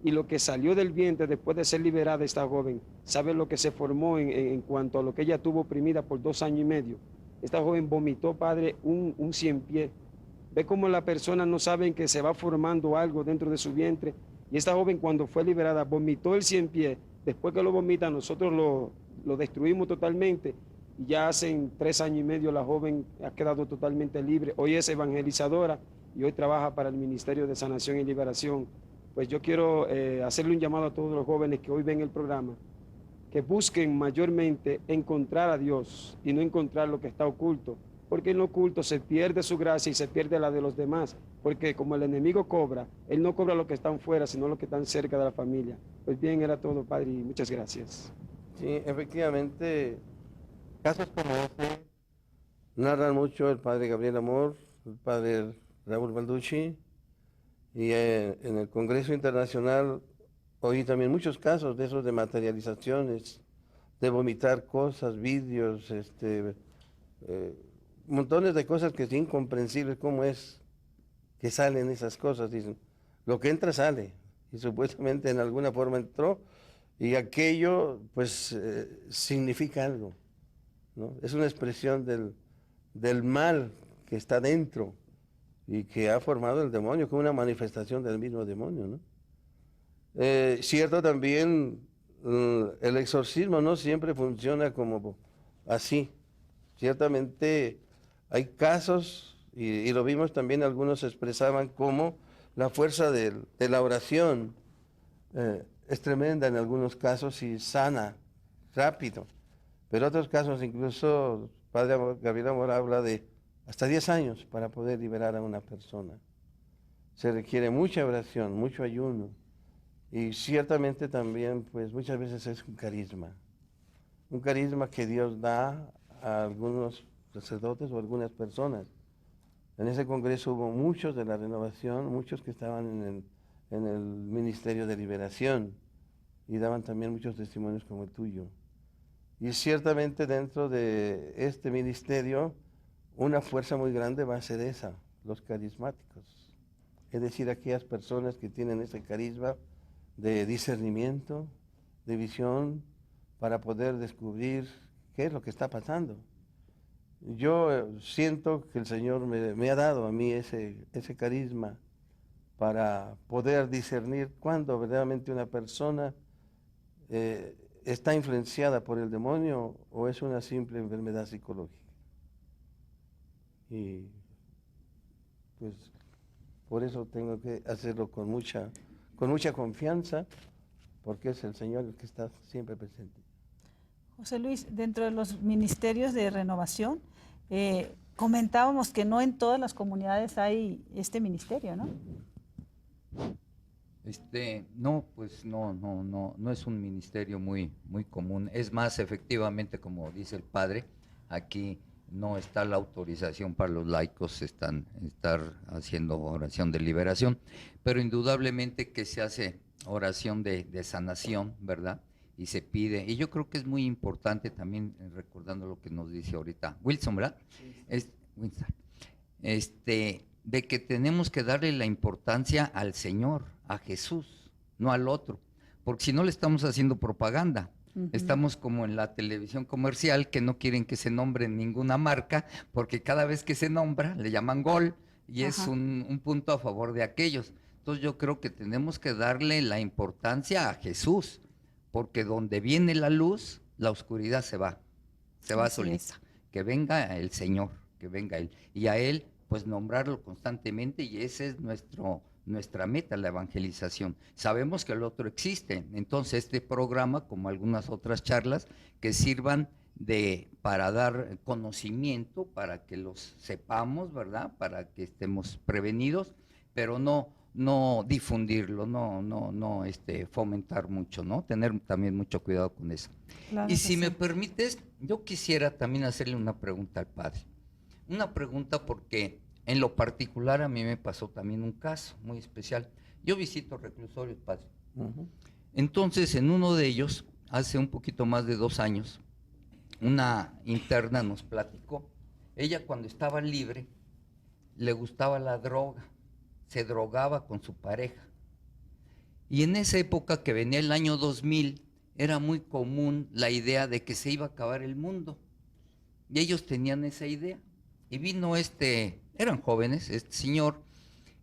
Y lo que salió del vientre después de ser liberada esta joven, ¿sabe lo que se formó en cuanto a lo que ella tuvo oprimida por 2 años y medio? Esta joven vomitó, Padre, un 100 pies. Ve cómo las personas no saben que se va formando algo dentro de su vientre. Y esta joven cuando fue liberada vomitó el 100 pies. Después que lo vomita nosotros lo destruimos totalmente. Y ya hace 3 años y medio la joven ha quedado totalmente libre. Hoy es evangelizadora y hoy trabaja para el Ministerio de Sanación y Liberación. Pues yo quiero hacerle un llamado a todos los jóvenes que hoy ven el programa, que busquen mayormente encontrar a Dios y no encontrar lo que está oculto, porque en lo oculto se pierde su gracia y se pierde la de los demás, porque como el enemigo cobra, él no cobra lo que están fuera, sino lo que están cerca de la familia. Pues bien, era todo, Padre, y muchas gracias. Sí, efectivamente, casos como este narran mucho el padre Gabriel Amor, el padre Raúl Balducci, y en el Congreso Internacional oí también muchos casos de esos de materializaciones, de vomitar cosas, vídeos, montones de cosas que es incomprensible cómo es que salen esas cosas. Dicen, lo que entra sale, y supuestamente en alguna forma entró, y aquello pues significa algo, ¿no? Es una expresión del mal que está dentro y que ha formado el demonio, como una manifestación del mismo demonio, ¿no? Cierto también, el exorcismo no siempre funciona como así. Ciertamente hay casos, y lo vimos también, algunos expresaban cómo la fuerza de la oración es tremenda en algunos casos y sana rápido. Pero otros casos, incluso Padre Gabriel Amor habla de hasta 10 años para poder liberar a una persona. Se requiere mucha oración, mucho ayuno. Y ciertamente también, pues muchas veces es un carisma que Dios da a algunos sacerdotes o a algunas personas. En ese congreso hubo muchos de la renovación, muchos que estaban en el Ministerio de Liberación y daban también muchos testimonios como el tuyo. Y ciertamente dentro de este ministerio, una fuerza muy grande va a ser esa, los carismáticos. Es decir, aquellas personas que tienen ese carisma de discernimiento, de visión, para poder descubrir qué es lo que está pasando. Yo siento que el Señor me ha dado a mí ese carisma para poder discernir cuándo verdaderamente una persona está influenciada por el demonio o es una simple enfermedad psicológica. Y pues por eso tengo que hacerlo con mucha confianza, porque es el Señor el que está siempre presente. José Luis, dentro de los ministerios de renovación, comentábamos que no en todas las comunidades hay este ministerio, ¿no? No, pues no es un ministerio muy común. Es más, efectivamente, como dice el padre, aquí no está la autorización para los laicos estar haciendo oración de liberación, pero indudablemente que se hace oración de sanación, ¿verdad? Y se pide, y yo creo que es muy importante también, recordando lo que nos dice ahorita Wilson, ¿verdad? Sí. Winston. de que tenemos que darle la importancia al Señor, a Jesús, no al otro, porque si no le estamos haciendo propaganda. Estamos como en la televisión comercial que no quieren que se nombre ninguna marca, porque cada vez que se nombra le llaman gol y es un punto a favor de aquellos. Entonces yo creo que tenemos que darle la importancia a Jesús, porque donde viene la luz, la oscuridad se va Así solita. es. Que venga el Señor, que venga Él. Y a Él, pues nombrarlo constantemente, y esa es nuestra meta, la evangelización. Sabemos que el otro existe, entonces este programa, como algunas otras charlas, que sirvan para dar conocimiento, para que los sepamos, ¿verdad? Para que estemos prevenidos, pero no difundirlo, no fomentar mucho, ¿no? Tener también mucho cuidado con eso. Claro Y que si me sí. permites, yo quisiera también hacerle una pregunta al padre. Una pregunta porque en lo particular a mí me pasó también un caso muy especial. Yo visito reclusorios, padre. Entonces, en uno de ellos, hace un poquito más de 2 años, una interna nos platicó. Ella, cuando estaba libre, le gustaba la droga, se drogaba con su pareja. Y en esa época que venía el año 2000, era muy común la idea de que se iba a acabar el mundo. Y ellos tenían esa idea. Y vino eran jóvenes, este señor,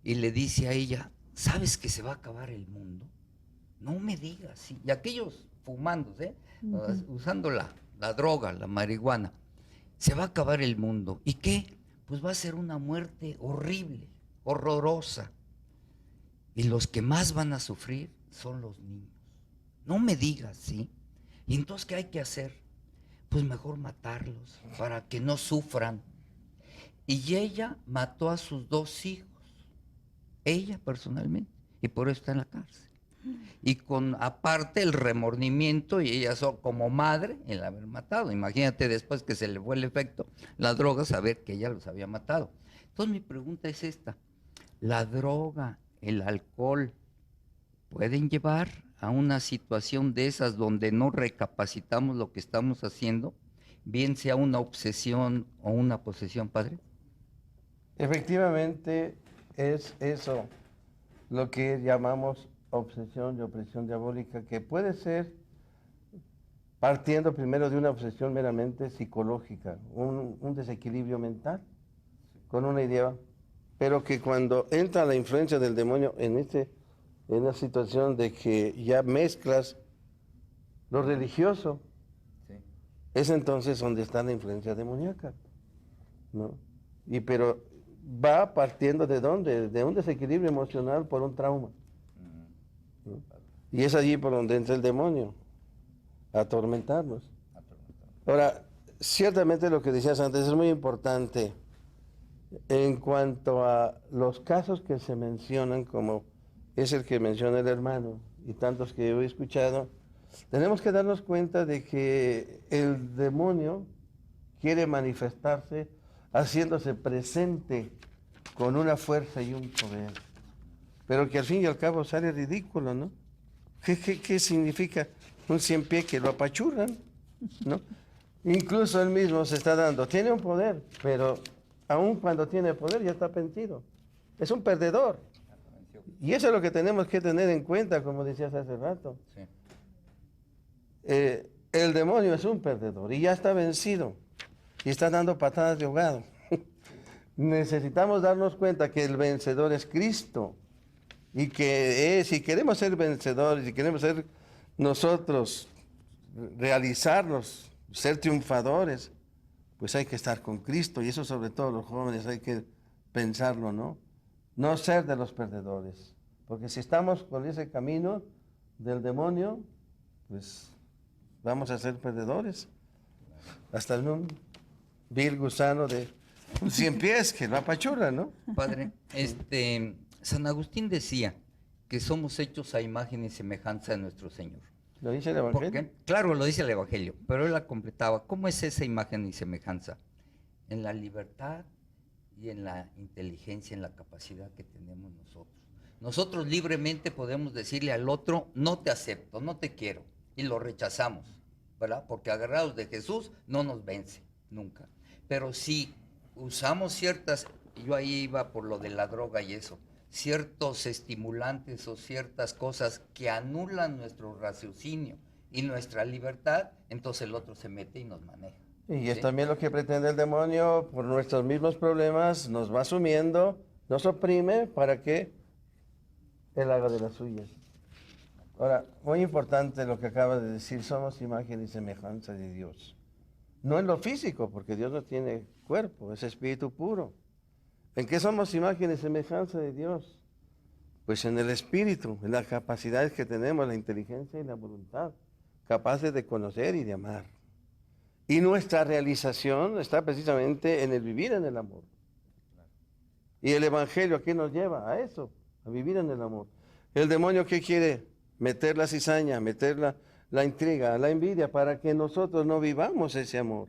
y le dice a ella, ¿sabes que se va a acabar el mundo? No me digas, sí. Y aquellos fumando, usando la droga, la marihuana, se va a acabar el mundo. ¿Y qué? Pues va a ser una muerte horrible, horrorosa. Y los que más van a sufrir son los niños. No me digas, ¿sí? ¿Y entonces qué hay que hacer? Pues mejor matarlos para que no sufran. Y ella mató a sus 2 hijos, ella personalmente, y por eso está en la cárcel. Y con aparte el remordimiento, y ella como madre, el haber matado. Imagínate después que se le fue el efecto, la droga, saber que ella los había matado. Entonces mi pregunta es esta: ¿la droga, el alcohol, pueden llevar a una situación de esas donde no recapacitamos lo que estamos haciendo, bien sea una obsesión o una posesión, padre? Efectivamente, es eso lo que llamamos obsesión y opresión diabólica, que puede ser partiendo primero de una obsesión meramente psicológica, un desequilibrio mental con una idea, pero que cuando entra la influencia del demonio en la situación de que ya mezclas lo religioso, es entonces donde está la influencia demoníaca, ¿no? Pero va partiendo ¿de dónde? De un desequilibrio emocional por un trauma, ¿no? Y es allí por donde entra el demonio, a atormentarnos. Ahora, ciertamente lo que decías antes es muy importante en cuanto a los casos que se mencionan, como es el que menciona el hermano y tantos que yo he escuchado. Tenemos que darnos cuenta de que el demonio quiere manifestarse haciéndose presente con una fuerza y un poder, pero que al fin y al cabo sale ridículo, ¿no? ¿Qué significa un 100 pies que lo apachurran, ¿no? Incluso él mismo se está dando, tiene un poder, pero aun cuando tiene poder ya está vencido, es un perdedor. Y eso es lo que tenemos que tener en cuenta, como decías hace rato. Sí. El demonio es un perdedor y ya está vencido y está dando patadas de ahogado. Necesitamos darnos cuenta que el vencedor es Cristo y que si queremos ser vencedores, si queremos ser nosotros, realizarnos, ser triunfadores, pues hay que estar con Cristo, y eso sobre todo los jóvenes hay que pensarlo, ¿no? No ser de los perdedores, porque si estamos con ese camino del demonio, pues vamos a ser perdedores, hasta en un vil gusano de 100 pies que lo apachurra, ¿no? Padre, San Agustín decía que somos hechos a imagen y semejanza de nuestro Señor. ¿Lo dice el Evangelio? Porque, claro, lo dice el Evangelio, pero él la completaba. ¿Cómo es esa imagen y semejanza? En la libertad y en la inteligencia, en la capacidad que tenemos nosotros. Nosotros libremente podemos decirle al otro, no te acepto, no te quiero, y lo rechazamos, ¿verdad? Porque agarrados de Jesús no nos vence, nunca. Pero si usamos ciertas yo ahí iba por lo de la droga y eso, ciertos estimulantes o ciertas cosas que anulan nuestro raciocinio y nuestra libertad, entonces el otro se mete y nos maneja. Y es ¿sí? también lo que pretende el demonio, por nuestros mismos problemas, nos va sumiendo, nos oprime para que él haga de las suyas. Ahora, muy importante lo que acaba de decir, somos imagen y semejanza de Dios. No en lo físico, porque Dios no tiene cuerpo, es espíritu puro. ¿En qué somos imagen y semejanza de Dios? Pues en el espíritu, en las capacidades que tenemos, la inteligencia y la voluntad, capaces de conocer y de amar. Y nuestra realización está precisamente en el vivir en el amor. Y el Evangelio, ¿a qué nos lleva? A eso, a vivir en el amor. El demonio, ¿qué quiere? Meter la cizaña, meter la intriga, la envidia, para que nosotros no vivamos ese amor.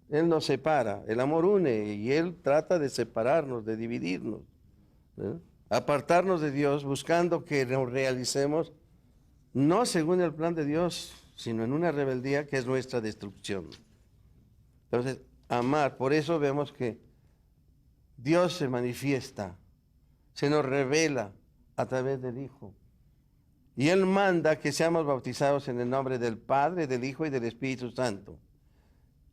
Él nos separa, el amor une, y Él trata de separarnos, de dividirnos, ¿eh? Apartarnos de Dios, buscando que nos realicemos, no según el plan de Dios, sino en una rebeldía que es nuestra destrucción. Entonces, amar, por eso vemos que Dios se manifiesta, se nos revela a través del Hijo. Y Él manda que seamos bautizados en el nombre del Padre, del Hijo y del Espíritu Santo.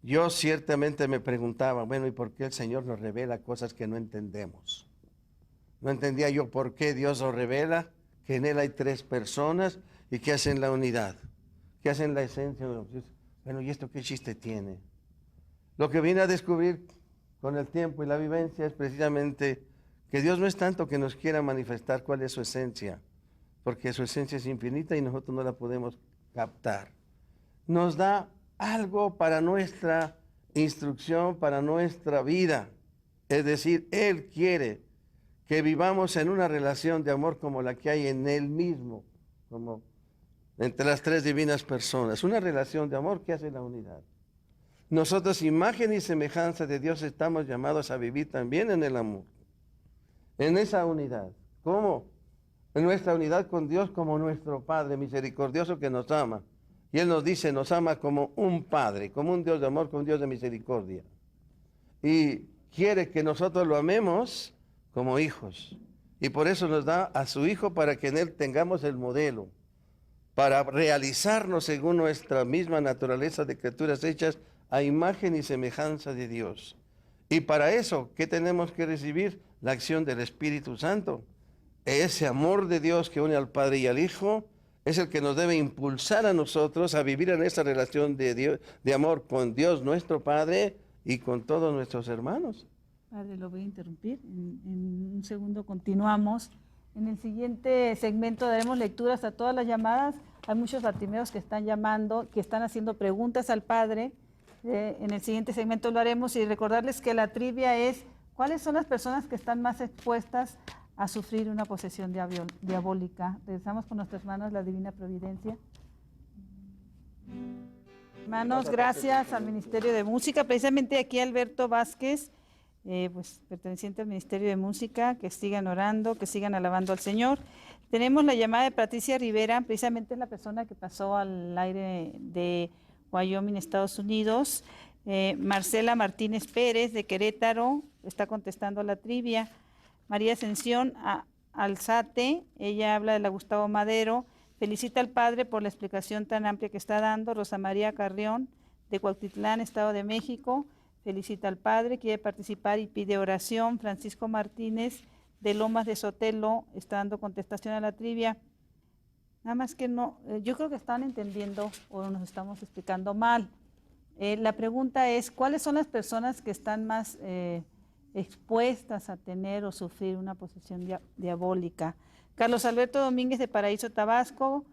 Yo ciertamente me preguntaba, bueno, ¿y por qué el Señor nos revela cosas que no entendemos? No entendía yo por qué Dios nos revela que en Él hay tres personas y que hacen la unidad, que hacen la esencia. Bueno, ¿y esto qué chiste tiene? Lo que vine a descubrir con el tiempo y la vivencia es precisamente que Dios no es tanto que nos quiera manifestar cuál es su esencia, porque su esencia es infinita y nosotros no la podemos captar. Nos da algo para nuestra instrucción, para nuestra vida. Es decir, Él quiere que vivamos en una relación de amor como la que hay en Él mismo, como entre las tres divinas personas. Una relación de amor que hace la unidad. Nosotros, imagen y semejanza de Dios, estamos llamados a vivir también en el amor, en esa unidad. ¿Cómo? En nuestra unidad con Dios como nuestro Padre misericordioso que nos ama. Y Él nos dice, nos ama como un Padre, como un Dios de amor, como un Dios de misericordia. Y quiere que nosotros lo amemos como hijos. Y por eso nos da a su Hijo para que en Él tengamos el modelo, para realizarnos según nuestra misma naturaleza de criaturas hechas a imagen y semejanza de Dios. Y para eso, ¿qué tenemos que recibir? La acción del Espíritu Santo. Ese amor de Dios que une al Padre y al Hijo es el que nos debe impulsar a nosotros a vivir en esa relación de Dios, de amor con Dios nuestro Padre y con todos nuestros hermanos. Padre, lo voy a interrumpir. En un segundo continuamos. En el siguiente segmento daremos lecturas a todas las llamadas. Hay muchos bartimeos que están llamando, que están haciendo preguntas al Padre. En el siguiente segmento lo haremos y recordarles que la trivia es ¿cuáles son las personas que están más expuestas a sufrir una posesión diabólica? Regresamos con nuestras hermanas, la Divina Providencia. Hermanos, gracias al Ministerio de Música. Precisamente aquí Alberto Vázquez, pues perteneciente al Ministerio de Música, que sigan orando, que sigan alabando al Señor. Tenemos la llamada de Patricia Rivera, precisamente es la persona que pasó al aire de Wyoming, Estados Unidos. Marcela Martínez Pérez, de Querétaro, está contestando a la trivia. María Ascensión Alzate, ella habla de la Gustavo Madero, felicita al Padre por la explicación tan amplia que está dando. Rosa María Carrión, de Cuautitlán, Estado de México, felicita al Padre, quiere participar y pide oración. Francisco Martínez, de Lomas de Sotelo, está dando contestación a la trivia. Nada más que no, yo creo que están entendiendo o nos estamos explicando mal. La pregunta es, ¿cuáles son las personas que están más expuestas a tener o sufrir una posesión diabólica? Carlos Alberto Domínguez, de Paraíso, Tabasco,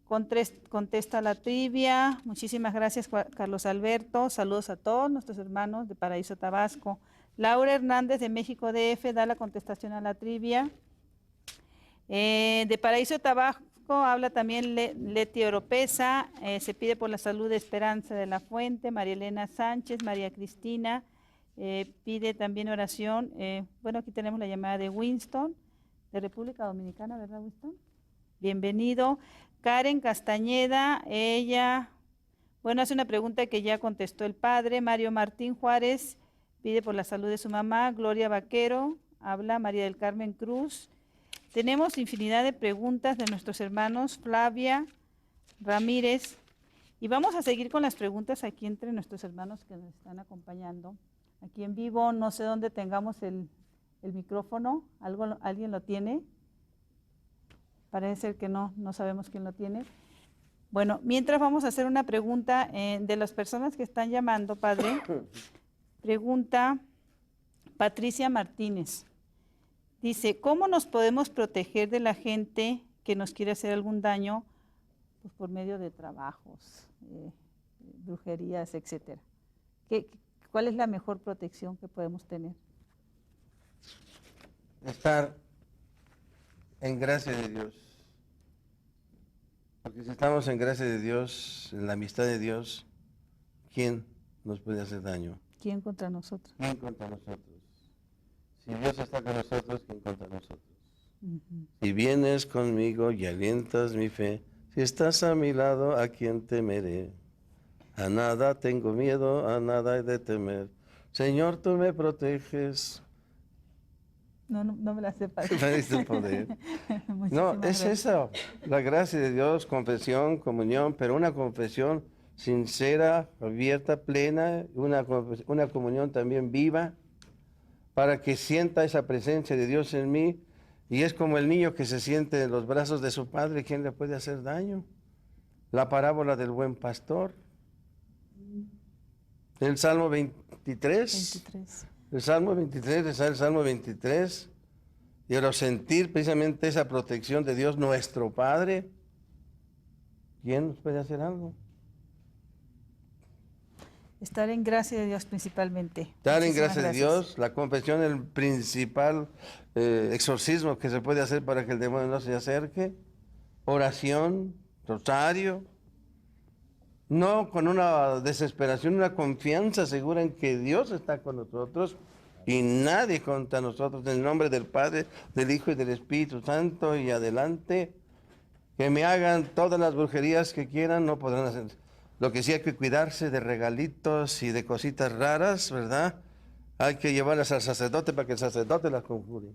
contesta la trivia. Muchísimas gracias, Carlos Alberto. Saludos a todos nuestros hermanos de Paraíso, Tabasco. Laura Hernández, de México DF, da la contestación a la trivia. De Paraíso, Tabasco, habla también Leti Oropesa, se pide por la salud de Esperanza de la Fuente. María Elena Sánchez, María Cristina, pide también oración. Bueno, aquí tenemos la llamada de Winston, de República Dominicana, ¿verdad, Winston? Bienvenido. Karen Castañeda, ella, bueno, hace una pregunta que ya contestó el Padre. Mario Martín Juárez pide por la salud de su mamá. Gloria Vaquero, habla María del Carmen Cruz. Tenemos infinidad de preguntas de nuestros hermanos Flavia Ramírez. Y vamos a seguir con las preguntas aquí entre nuestros hermanos que nos están acompañando. Aquí en vivo, no sé dónde tengamos el micrófono. ¿Alguien lo tiene? Parece ser que no sabemos quién lo tiene. Bueno, mientras vamos a hacer una pregunta de las personas que están llamando, padre. Pregunta Patricia Martínez. Dice, ¿cómo nos podemos proteger de la gente que nos quiere hacer algún daño? Pues por medio de trabajos, brujerías, etcétera. ¿Cuál es la mejor protección que podemos tener? Estar en gracia de Dios. Porque si estamos en gracia de Dios, en la amistad de Dios, ¿quién nos puede hacer daño? ¿Quién contra nosotros? ¿Quién contra nosotros? Si Dios está con nosotros, ¿quién contra nosotros? Si vienes conmigo y alientas mi fe, si estás a mi lado, ¿a quién temeré? A nada tengo miedo, a nada he de temer. Señor, tú me proteges. No me la sé, padre. Padre, poder. No, Muchísimas es gracias. eso, la gracia de Dios, confesión, comunión, pero una confesión sincera, abierta, plena, una comunión también viva, para que sienta esa presencia de Dios en mí. Y es como el niño que se siente en los brazos de su padre, ¿quién le puede hacer daño? La parábola del buen pastor. El Salmo 23. 23. El Salmo 23, el Salmo 23. Y ahora sentir precisamente esa protección de Dios, nuestro Padre. ¿Quién nos puede hacer algo? Estar en gracia de Dios principalmente. Estar en Muchísimas gracia de gracias. Dios, la confesión, el principal exorcismo que se puede hacer para que el demonio no se acerque. Oración, rosario. No con una desesperación, una confianza segura en que Dios está con nosotros y nadie contra nosotros. En el nombre del Padre, del Hijo y del Espíritu Santo, y adelante. Que me hagan todas las brujerías que quieran, no podrán hacer. Lo que sí hay que cuidarse de regalitos y de cositas raras, ¿verdad? Hay que llevarlas al sacerdote para que el sacerdote las conjure.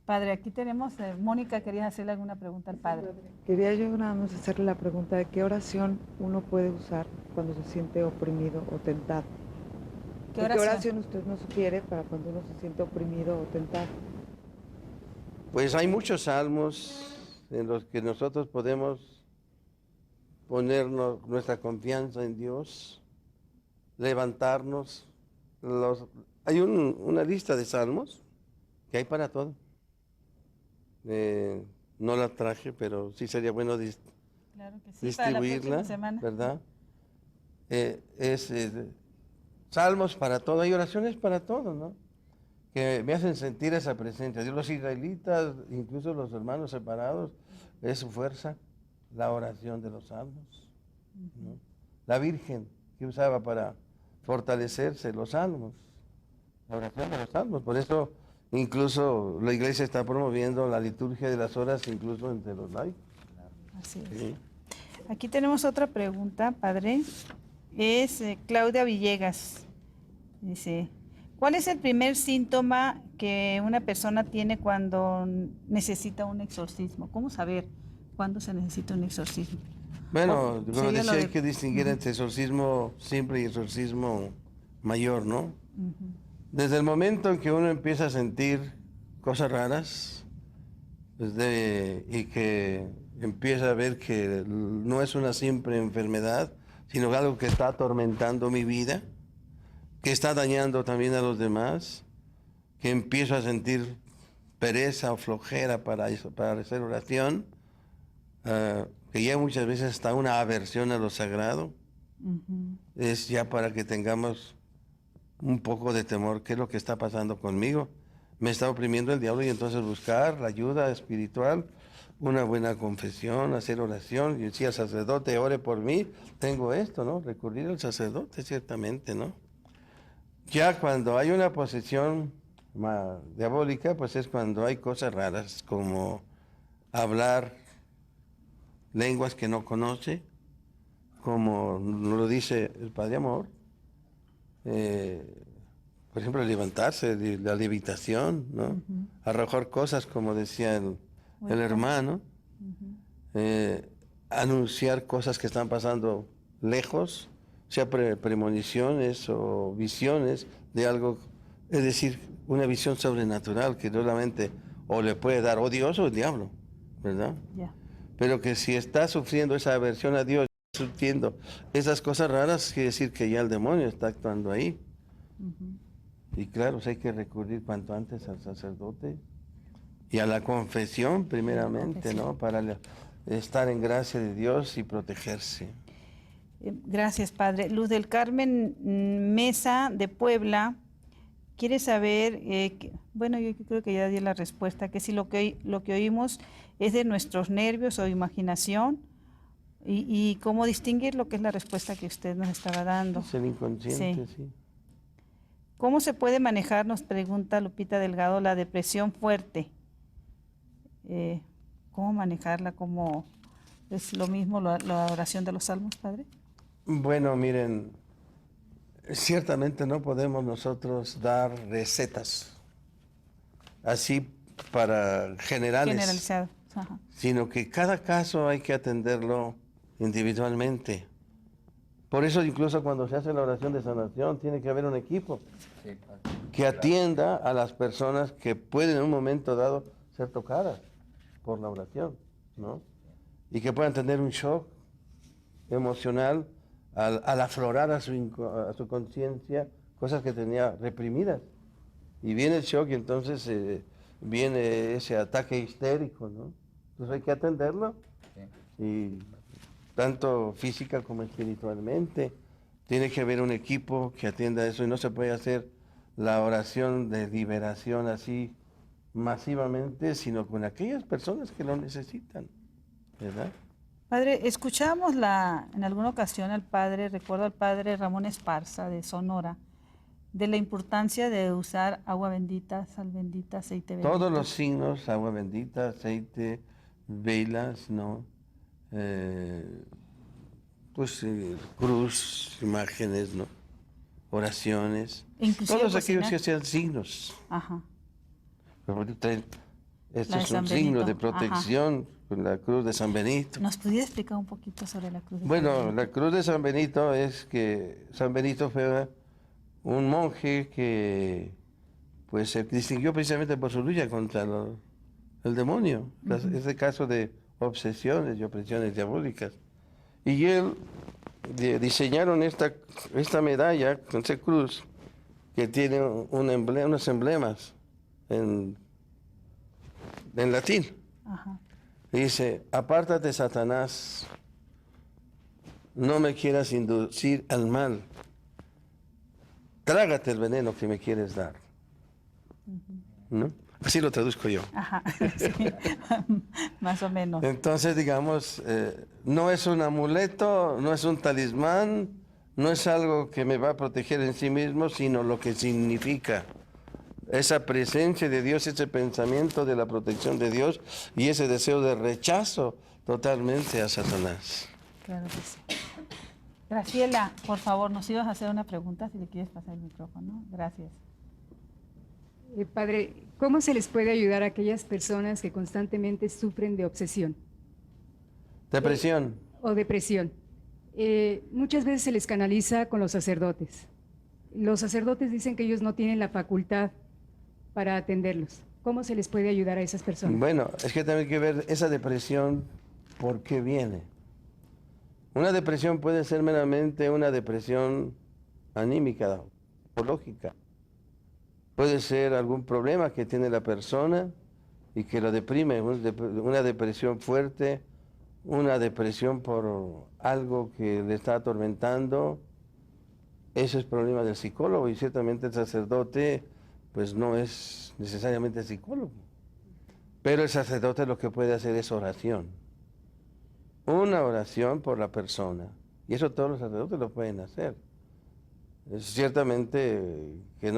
Padre, aquí tenemos, Mónica, ¿querías hacerle alguna pregunta al padre? Quería yo nada más hacerle la pregunta de qué oración uno puede usar cuando se siente oprimido o tentado. ¿Qué ¿Qué oración? oración usted nos sugiere para cuando uno se siente oprimido o tentado? Pues hay muchos salmos en los que nosotros podemos ponernos nuestra confianza en Dios, levantarnos. Hay una lista de salmos que hay para todo. No la traje, pero sí sería bueno Claro que sí, para la próxima distribuirla, semana. ¿verdad? Salmos para todo, hay oraciones para todo, ¿no? Que me hacen sentir esa presencia. Dios, los israelitas, incluso los hermanos separados, es su fuerza, la oración de los salmos, ¿no? La Virgen que usaba para fortalecerse, los salmos, la oración de los salmos. Por eso incluso la iglesia está promoviendo la liturgia de las horas, incluso entre los laicos. Así es. Sí. Aquí tenemos otra pregunta, padre. Es Claudia Villegas. Dice, ¿cuál es el primer síntoma que una persona tiene cuando necesita un exorcismo? ¿Cómo saber cuándo se necesita un exorcismo? Bueno, como sería decía, lo hay de- que distinguir entre exorcismo simple y exorcismo mayor, ¿no? Ujú. Desde el momento en que uno empieza a sentir cosas raras, y que empieza a ver que no es una simple enfermedad, sino algo que está atormentando mi vida, que está dañando también a los demás, que empiezo a sentir pereza o flojera para hacer oración, que ya muchas veces está una aversión a lo sagrado, Ujú. es ya para que tengamos un poco de temor. ¿Qué es lo que está pasando conmigo? Me está oprimiendo el diablo, y entonces buscar la ayuda espiritual, una buena confesión, hacer oración, y decir al sacerdote, ore por mí, tengo esto, ¿no? Recurrir al sacerdote, ciertamente, ¿no? Ya cuando hay una posesión diabólica, pues es cuando hay cosas raras, como hablar lenguas que no conoce, como nos lo dice el Padre Amor, por ejemplo, levantarse, la levitación, ¿no? Arrojar cosas, como decía el hermano, anunciar cosas que están pasando lejos, sea premoniciones o visiones de algo, es decir, una visión sobrenatural que solamente o le puede dar o Dios o el diablo, ¿verdad? Ya. Pero que si está sufriendo esa aversión a Dios, sufriendo esas cosas raras, quiere decir que ya el demonio está actuando ahí. Y claro, hay que recurrir cuanto antes al sacerdote y a la confesión primeramente, ¿no? Para estar en gracia de Dios y protegerse. Gracias, Padre. Luz del Carmen Mesa, de Puebla, quiere saber, bueno, yo creo que ya di la respuesta, que si lo que oímos es de nuestros nervios o imaginación, y cómo distinguir lo que es la respuesta que usted nos estaba dando. Es el inconsciente, sí. ¿Cómo se puede manejar, nos pregunta Lupita Delgado, la depresión fuerte? ¿Cómo manejarla? ¿Cómo es lo mismo la oración de los salmos, Padre? Bueno, miren, ciertamente no podemos nosotros dar recetas así para Generalizado. Ajá. Sino que cada caso hay que atenderlo individualmente. Por eso incluso cuando se hace la oración de sanación tiene que haber un equipo que atienda a las personas que pueden en un momento dado ser tocadas por la oración, ¿no? Y que puedan tener un shock emocional al aflorar a su conciencia cosas que tenía reprimidas. Y viene el shock y entonces viene ese ataque histérico, ¿no? Entonces hay que atenderlo, y tanto física como espiritualmente. Tiene que haber un equipo que atienda eso y no se puede hacer la oración de liberación así masivamente, sino con aquellas personas que lo necesitan, ¿verdad? Padre, escuchamos en alguna ocasión recuerdo al Padre Ramón Esparza de Sonora, de la importancia de usar agua bendita, sal bendita, aceite bendito. Todos los signos, agua bendita, aceite, velas, ¿no? Cruz, imágenes, ¿no? Oraciones. Inclusive todos aquellos cocinar. que sean signos. Ajá. Este La de es un San signo de Benito. protección, con la cruz de San Benito. ¿Nos pudiera explicar un poquito sobre la cruz de San Bueno, Benito? la cruz de San Benito es que San Benito fue un monje que pues se distinguió precisamente por su lucha contra el demonio, ese caso de obsesiones y opresiones diabólicas. Y él diseñaron esta medalla con esa cruz que tiene unos emblemas en latín. Ajá. Dice: apártate, Satanás, no me quieras inducir al mal, trágate el veneno que me quieres dar. ¿No? Así lo traduzco yo. Ajá, sí, más o menos. Entonces, digamos, no es un amuleto, no es un talismán, no es algo que me va a proteger en sí mismo, sino lo que significa esa presencia de Dios, ese pensamiento de la protección de Dios y ese deseo de rechazo totalmente a Satanás. Claro que sí. Graciela, por favor, nos ibas a hacer una pregunta, si le quieres pasar el micrófono. Gracias. Padre, ¿cómo se les puede ayudar a aquellas personas que constantemente sufren de obsesión? Depresión. O depresión. Muchas veces se les canaliza con los sacerdotes. Los sacerdotes dicen que ellos no tienen la facultad para atenderlos. ¿Cómo se les puede ayudar a esas personas? Bueno, es que también hay que ver esa depresión, ¿por qué viene? Una depresión puede ser meramente una depresión anímica, psicológica. Puede ser algún problema que tiene la persona y que lo deprime, una depresión fuerte, una depresión por algo que le está atormentando. Ese es problema del psicólogo, y ciertamente el sacerdote pues no es necesariamente psicólogo. Pero el sacerdote lo que puede hacer es oración. Una oración por la persona. Y eso todos los sacerdotes lo pueden hacer. Es ciertamente que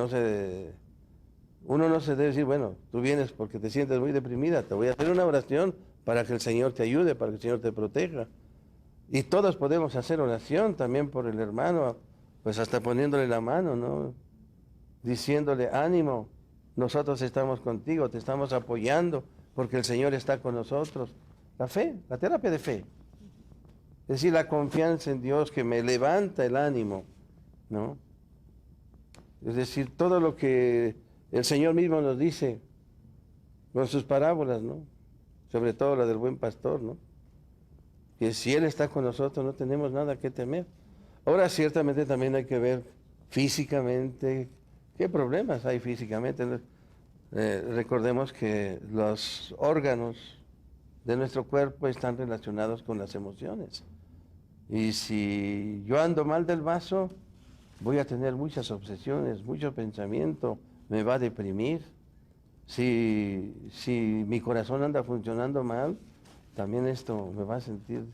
uno no se debe decir, bueno, tú vienes porque te sientes muy deprimida, te voy a hacer una oración para que el Señor te ayude, para que el Señor te proteja. Y todos podemos hacer oración también por el hermano, pues hasta poniéndole la mano, ¿no? Diciéndole, ánimo, nosotros estamos contigo, te estamos apoyando, porque el Señor está con nosotros. La fe, la terapia de fe. Es decir, la confianza en Dios que me levanta el ánimo, ¿no? Es decir, todo lo que el Señor mismo nos dice con sus parábolas, ¿no? Sobre todo la del buen pastor, ¿no? Que si Él está con nosotros no tenemos nada que temer. Ahora, ciertamente también hay que ver físicamente qué problemas hay físicamente. Recordemos que los órganos de nuestro cuerpo están relacionados con las emociones. Y si yo ando mal del vaso, voy a tener muchas obsesiones, mucho pensamiento, me va a deprimir. Si mi corazón anda funcionando mal, también esto me va a sentir,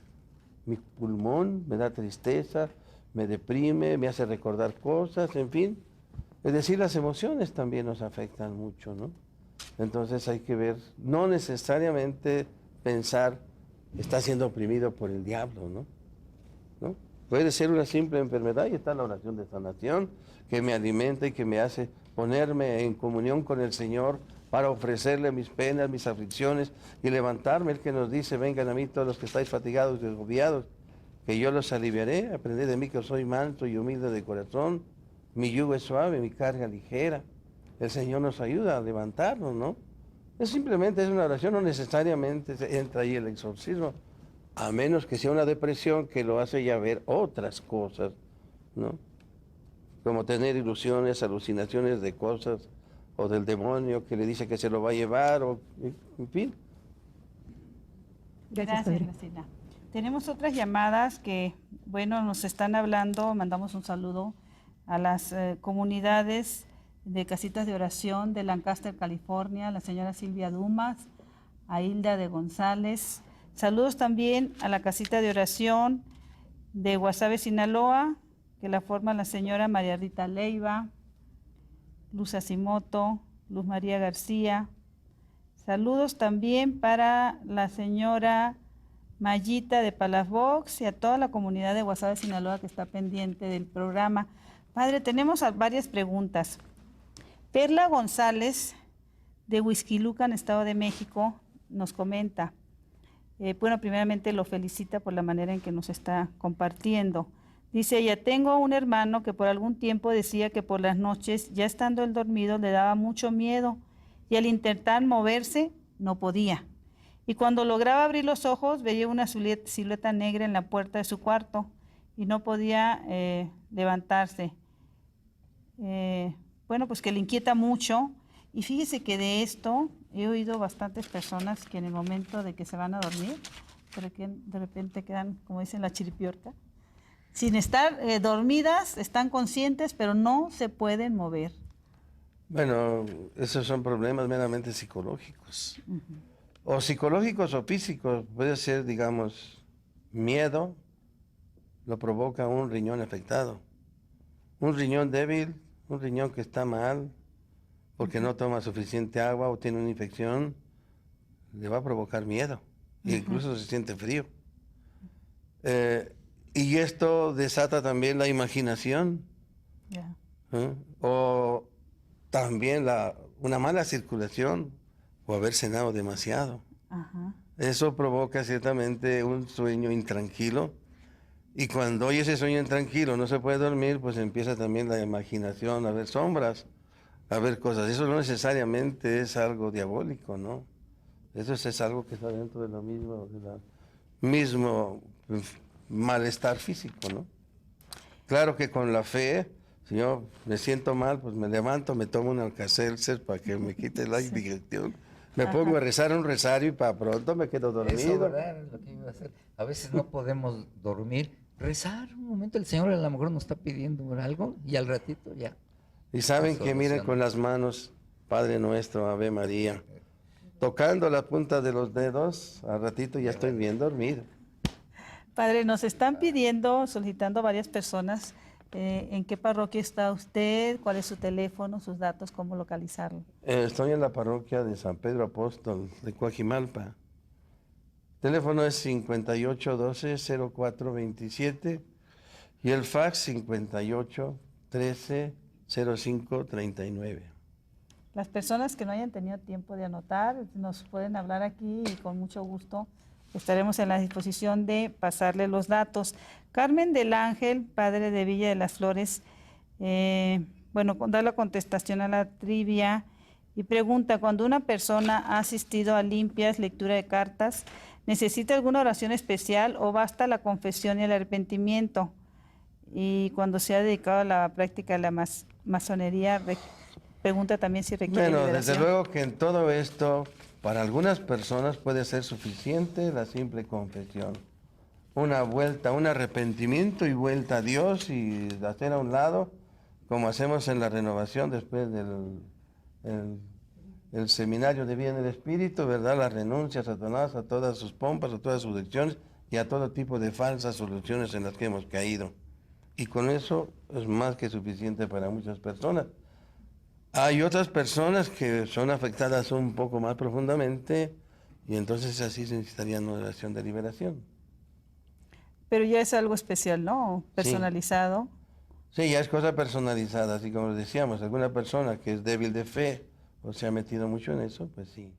mi pulmón me da tristeza, me deprime, me hace recordar cosas, en fin. Es decir, las emociones también nos afectan mucho, ¿no? Entonces hay que ver, no necesariamente pensar, está siendo oprimido por el diablo, ¿no? Puede ser una simple enfermedad y está la oración de sanación que me alimenta y que me hace ponerme en comunión con el Señor para ofrecerle mis penas, mis aflicciones y levantarme. El que nos dice, vengan a mí todos los que estáis fatigados y agobiados, que yo los aliviaré. Aprended de mí que soy manso y humilde de corazón. Mi yugo es suave, mi carga ligera. El Señor nos ayuda a levantarnos, ¿no? Simplemente es una oración, no necesariamente entra ahí el exorcismo, a menos que sea una depresión que lo hace ya ver otras cosas, ¿no? Como tener ilusiones, alucinaciones de cosas, o del demonio que le dice que se lo va a llevar, o en fin. Gracias, Graciela. Tenemos otras llamadas que, bueno, nos están hablando, mandamos un saludo a las comunidades de casitas de oración de Lancaster, California, la señora Silvia Dumas, a Hilda de González. Saludos también a la casita de oración de Guasave, Sinaloa, que la forma la señora María Rita Leiva, Luz Asimoto, Luz María García. Saludos también para la señora Mayita de Palafox y a toda la comunidad de Guasave, Sinaloa que está pendiente del programa. Padre, tenemos varias preguntas. Perla González de Huixquilucan, Estado de México, nos comenta. Bueno, primeramente lo felicita por la manera en que nos está compartiendo. Dice ella, tengo un hermano que por algún tiempo decía que por las noches, ya estando él dormido, le daba mucho miedo y al intentar moverse no podía. Y cuando lograba abrir los ojos, veía una silueta negra en la puerta de su cuarto y no podía levantarse. Bueno, pues que le inquieta mucho. Y fíjese que de esto he oído bastantes personas que en el momento de que se van a dormir, pero que de repente quedan, como dicen, la chiripiorca, sin estar dormidas, están conscientes, pero no se pueden mover. Bueno, esos son problemas meramente psicológicos. O psicológicos o físicos. Puede ser, digamos, miedo, lo provoca un riñón afectado. Un riñón débil, un riñón que está mal, porque no toma suficiente agua o tiene una infección, le va a provocar miedo. E incluso se siente frío. Y esto desata también la imaginación. O también una mala circulación o haber cenado demasiado. Eso provoca ciertamente un sueño intranquilo. Y cuando hay ese sueño intranquilo, no se puede dormir, pues empieza también la imaginación, a ver sombras, a ver cosas. Eso no necesariamente es algo diabólico, ¿no? Eso es algo que está dentro de lo mismo, mismo malestar físico, ¿no? Claro que con la fe, si yo me siento mal, pues me levanto, me tomo un Alka-Seltzer para que me quite la indigestión. Me pongo a rezar un rosario y para pronto me quedo dormido. Eso, ¿verdad? Es lo que iba a hacer. A veces no podemos dormir. Rezar un momento, el Señor a lo mejor nos está pidiendo algo y al ratito ya. Y saben que miren con las manos, Padre Nuestro, Ave María, tocando la punta de los dedos, al ratito ya estoy bien dormido. Padre, nos están pidiendo, solicitando varias personas, ¿en qué parroquia está usted? ¿Cuál es su teléfono, sus datos, cómo localizarlo? Estoy en la parroquia de San Pedro Apóstol, de Coajimalpa. Teléfono es 5812-0427. Y el fax 58 13 05 39. Las personas que no hayan tenido tiempo de anotar nos pueden hablar aquí y con mucho gusto estaremos en la disposición de pasarle los datos. Carmen del Ángel, padre de Villa de las Flores, da la contestación a la trivia y pregunta, cuando una persona ha asistido a limpias, lectura de cartas, ¿necesita alguna oración especial o basta la confesión y el arrepentimiento? Y cuando se ha dedicado a la práctica de la masonería, pregunta también si requiere Bueno, liberación. desde luego que en todo esto, para algunas personas puede ser suficiente la simple confesión. Una vuelta, un arrepentimiento y vuelta a Dios y hacer a un lado, como hacemos en la renovación después del el seminario de vida en el Espíritu, ¿verdad? La renuncia a Satanás, a todas sus pompas, a todas sus lecciones y a todo tipo de falsas soluciones en las que hemos caído. Y con eso es más que suficiente para muchas personas. Hay otras personas que son afectadas un poco más profundamente y entonces así se necesitaría una oración de liberación. Pero ya es algo especial, ¿no? Personalizado. Sí, ya es cosa personalizada, así como decíamos, alguna persona que es débil de fe o se ha metido mucho en eso, pues sí.